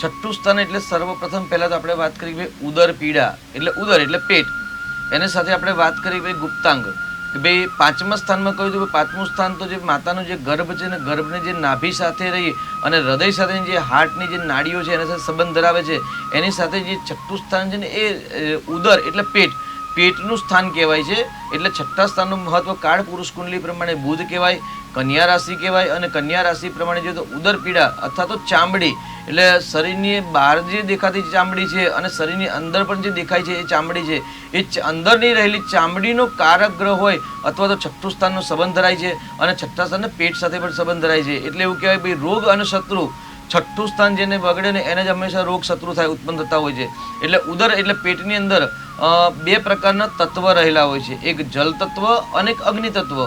છઠ્ઠું સ્થાન એટલે સર્વપ્રથમ પહેલા તો આપણે વાત કરી કે ઉદર પીડા એટલે ઉદર એટલે પેટ. એની સાથે આપણે વાત કરી ભાઈ ગુપ્તાંગ કે ભાઈ 5મા સ્થાનમાં કહ્યું હતું. 5મું સ્થાન તો જે માતાનો જે ગર્ભ છે ને ગર્ભની જે નાભી સાથે રહી અને હૃદય સાથેની જે હાર્ટની જે નાડીઓ છે એના સાથે સંબંધ ધરાવે છે. એની સાથે જે છઠ્ઠું સ્થાન છે ને એ ઉદર એટલે પેટનું સ્થાન કહેવાય છે. એટલે છઠ્ઠા સ્થાનનું મહત્વ કાળ પુરુષ કુંડલી પ્રમાણે બુધ કહેવાય, કન્યા રાશિ કહેવાય, અને કન્યા રાશિ પ્રમાણે જોઈએ તો ઉદર પીડા અથવા તો ચામડી એટલે શરીરની બહાર જે દેખાતી ચામડી છે અને શરીરની અંદર પણ જે દેખાય છે એ ચામડી છે. એ અંદરની રહેલી ચામડીનો કારક ગ્રહ હોય અથવા તો છઠ્ઠું સ્થાનનો સંબંધ ધરાય છે, અને છઠ્ઠા સ્થાનના પેટ સાથે પણ સંબંધ ધરાય છે. એટલે એવું કહેવાય ભાઈ રોગ અને શત્રુ, છઠ્ઠું સ્થાન જેને બગડે ને એને જ હંમેશા રોગ શત્રુ થાય ઉત્પન્ન થતા હોય છે. એટલે ઉદર એટલે પેટની અંદર 2 પ્રકારના તત્વ રહેલા હોય છે, એક જલ તત્વ અને એક અગ્નિ તત્વ.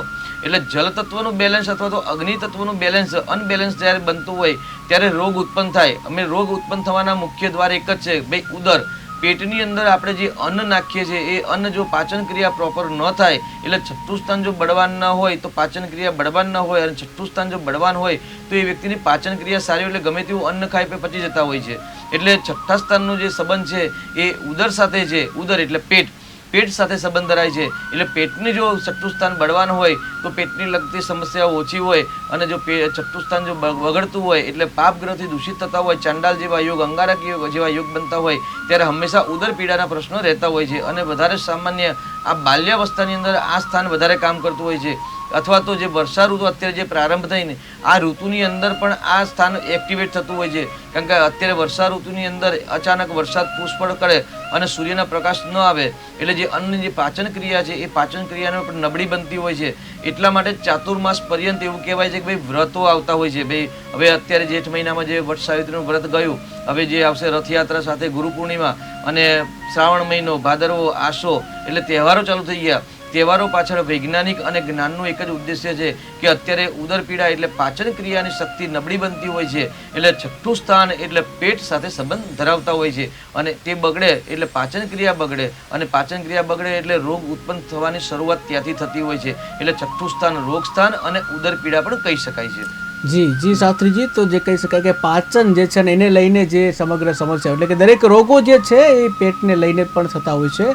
એટલે જલ તત્વનું બેલેન્સ અથવા તો અગ્નિ તત્વનું બેલેન્સ અનબેલેન્સ જ્યારે બનતું હોય ત્યારે રોગ ઉત્પન્ન થાય. અમે રોગ ઉત્પન્ન થવાના મુખ્ય દ્વાર એક જ છે ભાઈ ઉદર. પેટની અંદર આપણે જે અન્ન નાખીએ છીએ એ અન્ન જો પાચન ક્રિયા પ્રોપર ન થાય, એટલે છઠ્ઠું સ્થાન જો બળવાન ન હોય તો પાચન ક્રિયા બળવાન ન હોય, અને છઠ્ઠું સ્થાન જો બળવાન હોય તો એ વ્યક્તિની પાચન ક્રિયા સારી એટલે ગમે તેવું અન્ન ખાઈ પચી જતા હોય છે. એટલે છઠ્ઠા સ્થાનનો જે સંબંધ છે એ ઉદર સાથે છે. ઉદર એટલે પેટ સાથે સંબંધ ધરાય છે. એટલે પેટની જો છઠ્ઠું સ્થાન બળવાન હોય તો પેટની લગતી સમસ્યાઓ ઓછી હોય, અને જો છઠ્ઠું સ્થાન જો બગડતું હોય એટલે પાપ ગ્રહથી દૂષિત થતા હોય, ચાંડાલ જેવા યોગ, અંગારક જેવા યોગ બનતા હોય ત્યારે હંમેશા ઉદર પીડાના પ્રશ્નો રહેતા હોય છે. અને વધારે સામાન્ય આ બાલ્યાવસ્થાની અંદર આ સ્થાન વધારે કામ કરતું હોય છે, અથવા તો જે વર્ષા ઋતુ અત્યારે જે પ્રારંભ થઈને આ ઋતુની અંદર પણ આ સ્થાન એક્ટિવેટ થતું હોય છે. કારણ કે અત્યારે વર્ષા ઋતુની અંદર અચાનક વરસાદ પુષ્કળ કરે અને સૂર્યના પ્રકાશ ન આવે એટલે જે અન્નની જે પાચન ક્રિયા છે એ પાચન ક્રિયાને પણ નબળી બનતી હોય છે. એટલા માટે ચાતુર્માસ પર્યંત એવું કહેવાય છે કે ભાઈ વ્રતો આવતા હોય છે. ભાઈ હવે અત્યારે જેઠ મહિનામાં જે વટ સાવિત્રીનું વ્રત ગયું, હવે જે આવશે રથયાત્રા સાથે ગુરુ પૂર્ણિમા અને શ્રાવણ મહિનો, ભાદરવો, આસો એટલે તહેવારો ચાલુ થઈ ગયા. તહેવારો પાછળ વૈજ્ઞાનિક અને જ્ઞાનનું એક જ ઉદ્દેશ્ય છે કે અત્યારે ઉદર પીડા એટલે પાચન ક્રિયાની શક્તિ નબળી બનતી હોય છે, એટલે છઠ્ઠું સ્થાન એટલે પેટ સાથે સંબંધ ધરાવતા હોય છે અને તે બગડે એટલે પાચન ક્રિયા બગડે અને પાચન ક્રિયા બગડે એટલે રોગ ઉત્પન્ન થવાની શરૂઆત ત્યાંથી થતી હોય છે. એટલે છઠ્ઠું સ્થાન રોગ સ્થાન અને ઉદર પીડા પણ કહી શકાય છે. જી શાસ્ત્રીજી, તો જે કહી શકાય કે પાચન જે છે ને એને લઈને જે સમગ્ર સમસ્યા એટલે કે દરેક રોગો જે છે એ પેટને લઈને પણ થતા હોય છે.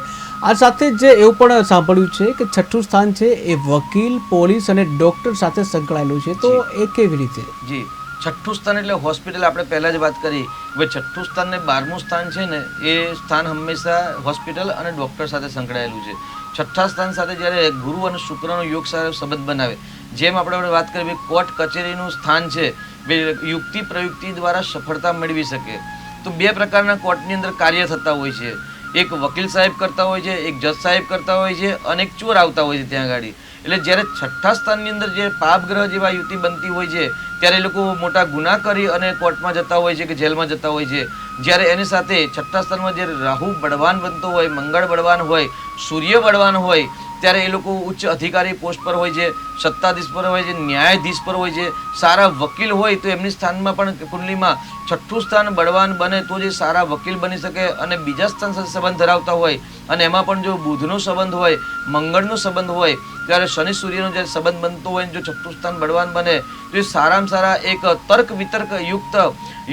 આ સાથે જે એવું પણ સાંભળ્યું છે કે છઠ્ઠું સ્થાન છે એ વકીલ, પોલીસ અને ડોક્ટર સાથે સંકળાયેલું છે, તો એ કેવી રીતે? જી, છઠ્ઠું સ્થાન એટલે હોસ્પિટલ. આપણે પહેલા જ વાત કરી હવે છઠ્ઠું સ્થાન ને 12મું સ્થાન છે ને એ સ્થાન હંમેશા હોસ્પિટલ અને ડોક્ટર સાથે સંકળાયેલું છે. છઠ્ઠા સ્થાન સાથે જ્યારે ગુરુ અને શુક્રનો યોગ સાથે સંબંધ બનાવે, જેમ આપણે વાત કરીએ કોર્ટ કચેરીનું સ્થાન છે, યુક્તિ પ્રયુક્તિ દ્વારા સફળતા મેળવી શકે. તો બે પ્રકારના કોર્ટની અંદર કાર્ય થતા હોય છે. એક વકીલ સાહેબ કરતા હોય છે, એક જજ સાહેબ કરતા હોય છે અને એક ચોર આવતા હોય છે ત્યાં આગળ. એટલે જ્યારે છઠ્ઠા સ્થાનની અંદર જે પાપ ગ્રહ જેવા યુતિ બનતી હોય છે ત્યારે એ લોકો મોટા ગુના કરી અને કોર્ટમાં જતા હોય છે કે જેલમાં જતા હોય છે. જ્યારે એની સાથે છઠ્ઠા સ્થાનમાં જ્યારે રાહુ બળવાન બનતો હોય, મંગળ બળવાન હોય, સૂર્ય બળવાન હોય ત્યારે એ લોકો ઉચ્ચ અધિકારી પોસ્ટ પર હોય છે, સત્તાધીશ પર હોય છે, ન્યાયાધીશ પર હોય છે. સારા વકીલ હોય તો એમની સ્થાનમાં પણ કુંડલીમાં છઠ્ઠું સ્થાન બળવાન બને તો જે સારા વકીલ બની શકે. અને બીજા સ્થાન સાથે સંબંધ ધરાવતા હોય અને એમાં પણ જો બુધનો સંબંધ હોય, મંગળનો સંબંધ હોય, ત્યારે શનિ સૂર્યનો જ્યારે સંબંધ બનતો હોય જો છઠ્ઠું સ્થાન બળવાન બને તો એ સારામાં સારા એક તર્ક વિતર્ક યુક્ત,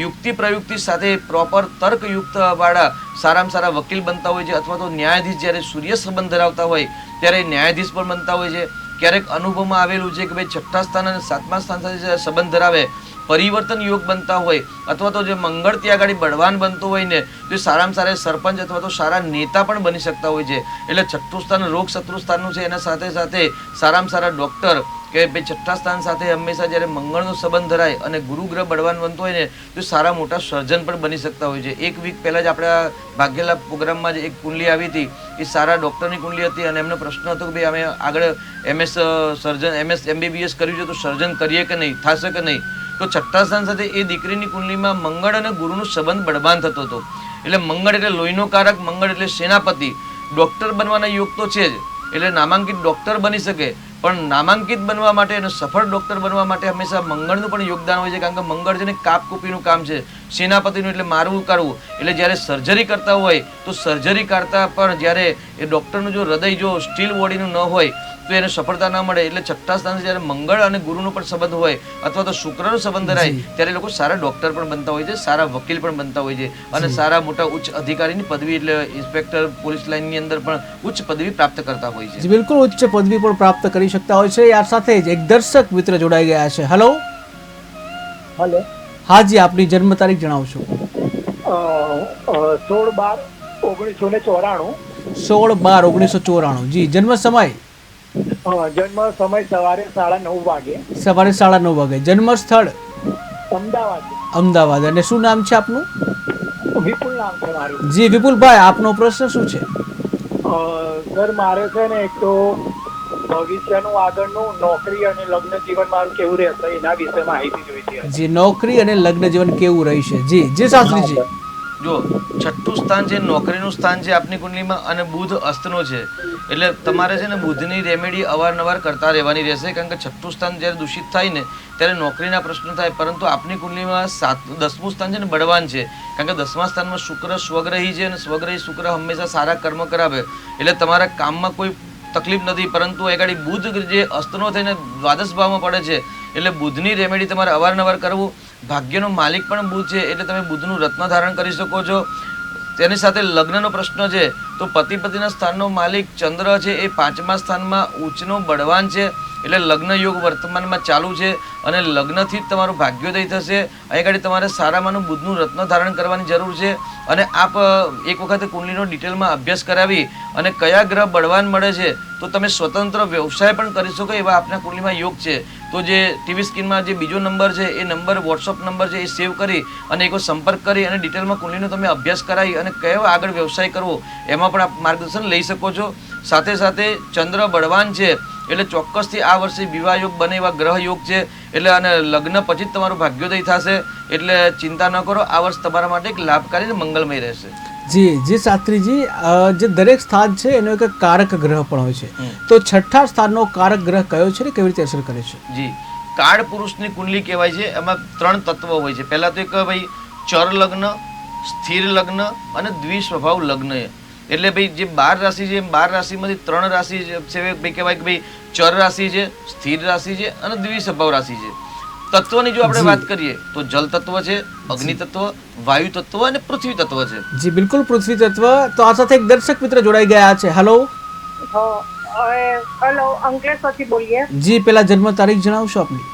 યુક્તિ પ્રયુક્તિ સાથે પ્રોપર તર્કયુક્ત વાળા સારામાં સારા વકીલ બનતા હોય છે. અથવા તો ન્યાયાધીશ જ્યારે સૂર્ય સંબંધ ધરાવતા હોય ત્યારે ન્યાયાધીશ પણ બનતા હોય છે. ક્યારેક અનુભવમાં આવેલું છે કે ભાઈ છઠ્ઠા સ્થાન અને 7મા સ્થાન સાથે સંબંધ ધરાવે, પરિવર્તન યોગ બનતા હોય અથવા તો જે મંગળ ત્યાં આગળ બળવાન બનતો હોય ને તો સારામાં સારા સરપંચ અથવા તો સારા નેતા પણ બની શકતા હોય છે. એટલે છઠ્ઠું સ્થાન રોગ શત્રુ સ્થાનનું છે. એના સાથે સાથે સારામાં સારા ડૉક્ટર કે ભાઈ છઠ્ઠા સ્થાન સાથે હંમેશા જ્યારે મંગળનો સંબંધ ધરાય અને ગુરુ ગ્રહ બળવાન બનતો હોય ને તો સારા મોટા સર્જન પણ બની શકતા હોય છે. એક વીક પહેલાં જ આપણા ભાગ્યલાભ પ્રોગ્રામમાં જ એક કુંડલી આવી હતી, એ સારા ડૉક્ટરની કુંડલી હતી અને એમનો પ્રશ્ન હતો કે ભાઈ અમે આગળ MS MBBS કર્યું છે તો સર્જન કરીએ કે નહીં, થશે કે નહીં. તો છઠ્ઠા સ્થાન સાથે એ દીકરીની કુંડલીમાં મંગળ અને ગુરુનો સંબંધ બળવાન થતો હતો. એટલે મંગળ એટલે લોહીનો કારક, મંગળ એટલે સેનાપતિ. ડૉક્ટર બનવાના યોગ તો છે જ, એટલે નામાંકિત ડૉક્ટર બની શકે. પણ નામાંકિત બનવા માટે અને સફળ ડૉક્ટર બનવા માટે હંમેશા મંગળનું પણ યોગદાન હોય છે. કારણ કે મંગળ છે ને કાપકૂપીનું કામ છે, સેનાપતિનું એટલે મારવું કાઢવું. એટલે જ્યારે સર્જરી કરતા હોય તો સર્જરી કરતા પણ જ્યારે એ ડૉક્ટરનું જો હૃદય જો સ્ટીલ બોડીનું ન હોય તો એને સફળતા ના મળે. એટલે છઠ્ઠા સ્થાન જ્યારે મંગળ અને ગુરુનો પણ સંબંધ હોય અથવા તો શુક્રનો સંબંધ ધરાય ત્યારે લોકો સારા ડૉક્ટર પણ બનતા હોય છે, સારા વકીલ પણ બનતા હોય છે અને સારા મોટા ઉચ્ચ અધિકારીની પદવી એટલે ઇન્સ્પેક્ટર પોલીસ લાઇનની અંદર પણ ઉચ્ચ પદવી પ્રાપ્ત કરતા હોય છે. બિલકુલ ઉચ્ચ પદવી પણ પ્રાપ્ત કરી શકતા હોય છે. આ સાથે જ એક દર્શક મિત્ર જોડાઈ ગયા છે. હેલો. હાજી, આપની જન્મ તારીખ જણાવશો? 16/12/1994. 16/12/1994. જી. જન્મ સમય? જન્મ સમય સવારે 9:30 વાગે. સવારે 9:30 વાગે. જન્મ સ્થળ? અમદાવાદ. અમદાવાદ. અને શું નામ છે આપનું? વિપુલ નામ છે મારું. જી વિપુલભાઈ, આપનો પ્રશ્ન શું છે? સર મારે છે ને એક તો ભવિષ્યનું આગળનું નોકરી અને લગ્ન જીવન મારું કેવું રહેશે એના વિશે માહિતી જોઈતી હતી. જી, નોકરી અને લગ્ન જીવન કેવું રહેશે? જી જી શાસ્ત્રીજી. જો છઠ્ઠું સ્થાન છે નોકરીનું સ્થાન છે આપની કુંડલીમાં અને બુધ અસ્તનો છે. એટલે તમારે છે ને બુધની રેમેડી અવારનવાર કરતા રહેવાની રહેશે. કારણ કે છઠ્ઠું સ્થાન જ્યારે દૂષિત થાય ને ત્યારે નોકરીના પ્રશ્નો થાય. પરંતુ આપની કુંડલીમાં 10મું સ્થાન છે ને બળવાન છે. કારણ કે 10મા સ્થાનમાં શુક્ર સ્વગ્રહી છે અને સ્વગ્રહી શુક્ર હંમેશા સારા કર્મ કરાવે. એટલે તમારા કામમાં કોઈ તકલીફ નથી. પરંતુ એ ગાડી બુધ જે અસ્તનો થઈને દ્વાદશ ભાવમાં પડે છે એટલે બુધની રેમેડી તમારે અવારનવાર કરવું. ભાગ્યનો માલિક પણ બુધ છે એટલે તમે બુધનું રત્ન ધારણ કરી શકો છો. તેની સાથે લગ્નનો પ્રશ્ન છે તો પતિ પતિના સ્થાનનો માલિક ચંદ્ર છે એ 5મા સ્થાનમાં ઉચ્ચનો બળવાન છે. એટલે લગ્ન યોગ વર્તમાનમાં ચાલુ છે અને લગ્નથી જ તમારું ભાગ્યોદય થશે. અહીં આગળ તમારે સારામાંનું બુધનું રત્ન ધારણ કરવાની જરૂર છે. અને આપ એક વખત કુંડલીનો ડિટેલમાં અભ્યાસ કરાવી અને કયા ગ્રહ બળવાન મળે છે તો તમે સ્વતંત્ર વ્યવસાય પણ કરી શકો એવા આપના કુંડલીમાં યોગ છે. તો જે ટીવી સ્ક્રીનમાં જે બીજો નંબર છે એ નંબર વોટ્સઅપ નંબર છે એ સેવ કરી અને એકવાર સંપર્ક કરી અને ડિટેલમાં કુંડલીનો તમે અભ્યાસ કરાવી અને કયો આગળ વ્યવસાય કરવો એમાં પણ આપ માર્ગદર્શન લઈ શકો છો. સાથે સાથે ચંદ્ર બળવાન છે એટલે ચોક્કસથી આ વર્ષે વિવાહ યોગ બને એવા ગ્રહ યોગ છે. એટલે અને લગ્ન પછી જ તમારું ભાગ્યોદય થશે. એટલે ચિંતા ન કરો, આ વર્ષ તમારા માટે એક લાભકારી અને મંગલમય રહેશે. જી શાસ્ત્રીજી, જે દરેક સ્થાન છે એનો એક કારક ગ્રહ પણ હોય છે, તો છઠ્ઠા સ્થાનનો કારક ગ્રહ કયો છે ને કેવી રીતે અસર કરે છે? જી, કાળ પુરુષની કુંડલી કહેવાય છે. એમાં 3 તત્વો હોય છે. પહેલા તો એક ભાઈ ચર લગ્ન, સ્થિર લગ્ન અને દ્વિસ્વભાવ લગ્ન. એટલે ભાઈ જે 12 રાશિ છે, 12 રાશિમાંથી 3 રાશિ છે ભાઈ કહેવાય કે ભાઈ ચર રાશિ છે, સ્થિર રાશિ છે અને દ્વિસ્વભાવ રાશિ છે. તત્વની જો આપણે વાત કરીએ તો જલ તત્વ છે, અગ્નિ તત્વ, વાયુ તત્વ અને પૃથ્વી તત્વ છે. જી બિલકુલ, પૃથ્વી તત્વ. તો આ સાથે એક દર્શક મિત્ર જોડાઈ ગયા છે. હેલો. હેલો, અંકલેશ્વરથી બોલીએ. જી, પેલા જન્મ તારીખ જણાવશો આપની?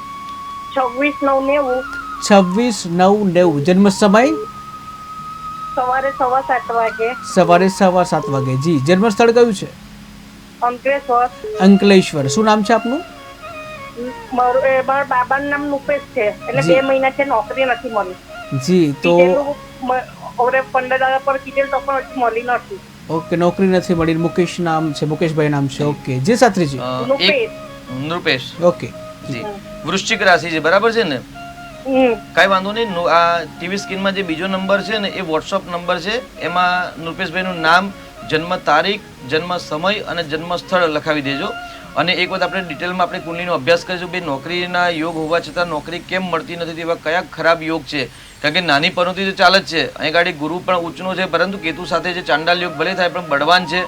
26/9/90. 26/9/90. જન્મ સમય? સવારે 7:15 વાગે. સવારે 7:15 વાગે. જી, જન્મ સ્થળ કયું છે? અંકલેશ્વર. અંકલેશ્વર. શું નામ છે આપનું? મારા બાબાનું નામ નુપેશ છે. એટલે 2 મહિના છે નોકરી નથી મળી. જી, તો હવે 15 દાડા પર કીધેલ તો પણ હજી મળી નથી. ઓકે, નોકરી નથી મળી. મુકેશ નામ છે, મુકેશભાઈ નામ છે. ઓકે, જે શાસ્ત્રીજી? નૃપેશ. ઓકે જી, વૃશ્ચિક રાશિ છે, બરાબર છે ને? કાંઈ વાંધો નહીં. આ ટીવી સ્ક્રીનમાં જે બીજો નંબર છે ને એ વોટ્સઅપ નંબર છે. એમાં નૃપેશભાઈનું નામ, જન્મ તારીખ, જન્મ સમય અને જન્મ સ્થળ લખાવી દેજો. અને એક વખત આપણે ડિટેલમાં આપણે કુંડલીનો અભ્યાસ કરીશું. ભાઈ નોકરીના યોગ હોવા છતાં નોકરી કેમ મળતી નથી, તેવા કયા ખરાબ યોગ છે? કારણ કે નાની પનોતી તો ચાલે જ છે. અહીં ગાડી ગુરુ પણ ઉચ્ચનો છે, પરંતુ કેતુ સાથે જે ચાંડાલ યોગ ભલે થાય પણ બળવાન છે.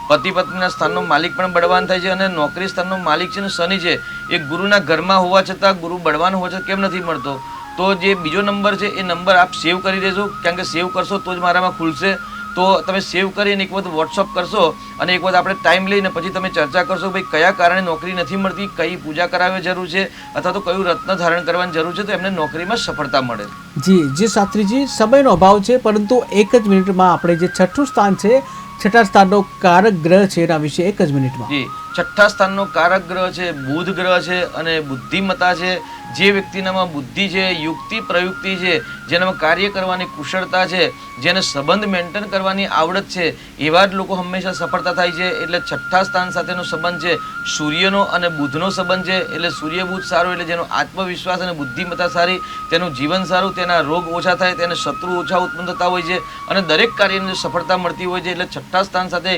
પતિ પત્નીના સ્થાનનો માલિક પણ બળવાન થાય છે અને નોકરી સ્થાનનો માલિક છે ને શનિ છે એ ગુરુના ઘરમાં હોવા છતાં ગુરુ બળવાન હોવા છતાં કેમ નથી મળતો? તો જે બીજો નંબર છે એ નંબર આપ સેવ કરી દેજો, કારણ કે સેવ કરશો તો જ મારામાં ખુલશે. તો તમે સેવ કરીને એક વખત વોટ્સઅપ કરશો અને એક વખત આપણે ટાઈમ લઈને પછી તમે ચર્ચા કરશો ભાઈ કયા કારણે નોકરી નથી મળતી, કઈ પૂજા કરાવવી જરૂર છે અથવા તો કયું રત્ન ધારણ કરવાની જરૂર છે, તો એમને નોકરીમાં સફળતા મળે. જી જી શાસ્ત્રીજી, સમયનો અભાવ છે, પરંતુ એક જ મિનિટમાં આપણે જે છઠ્ઠું સ્થાન છે, છઠ્ઠા સ્થાનનો કારક ગ્રહ છે એના વિશે એક જ મિનિટમાં. જી, છઠ્ઠા સ્થાનનો કારક ગ્રહ છે બુધ ગ્રહ છે અને બુદ્ધિમત્તા છે. જે વ્યક્તિનામાં બુદ્ધિ છે, યુક્તિ પ્રયુક્તિ છે, જેનામાં કાર્ય કરવાની કુશળતા છે, જેને સંબંધ મેન્ટેન કરવાની આવડત છે, એવા જ લોકો હંમેશા સફળતા થાય છે. એટલે છઠ્ઠા સ્થાન સાથેનો સંબંધ છે સૂર્યનો અને બુધનો સંબંધ છે. એટલે સૂર્ય બુધ સારો એટલે જેનો આત્મવિશ્વાસ અને બુદ્ધિમત્તા સારી, તેનું જીવન સારું, તેના રોગ ઓછા થાય, તેને શત્રુ ઓછા ઉત્પન્ન થતા હોય છે અને દરેક કાર્યની સફળતા મળતી હોય છે. એટલે છઠ્ઠા સ્થાન સાથે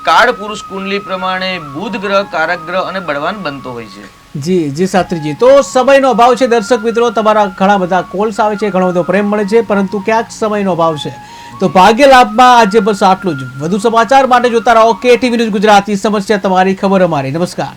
કાળ પુરુષ કુંડલી પ્રમાણે બુધ ગ્રહ કારક ગ્રહ અને બળવાન બનતો હોય છે. જી જી શાસ્ત્રીજી, તો સમયનો અભાવ છે દર્શક મિત્રો. તમારા ઘણા બધા કોલ્સ આવે છે, ઘણો બધો પ્રેમ મળે છે, પરંતુ ક્યાંક સમયનો અભાવ છે. તો ભાગ્ય લાભમાં આજે બસ આટલું જ. વધુ સમાચાર માટે જોતા રહો KTV ન્યૂઝ ગુજરાતી. સમસ્યા તમારી, ખબર અમારી. નમસ્કાર.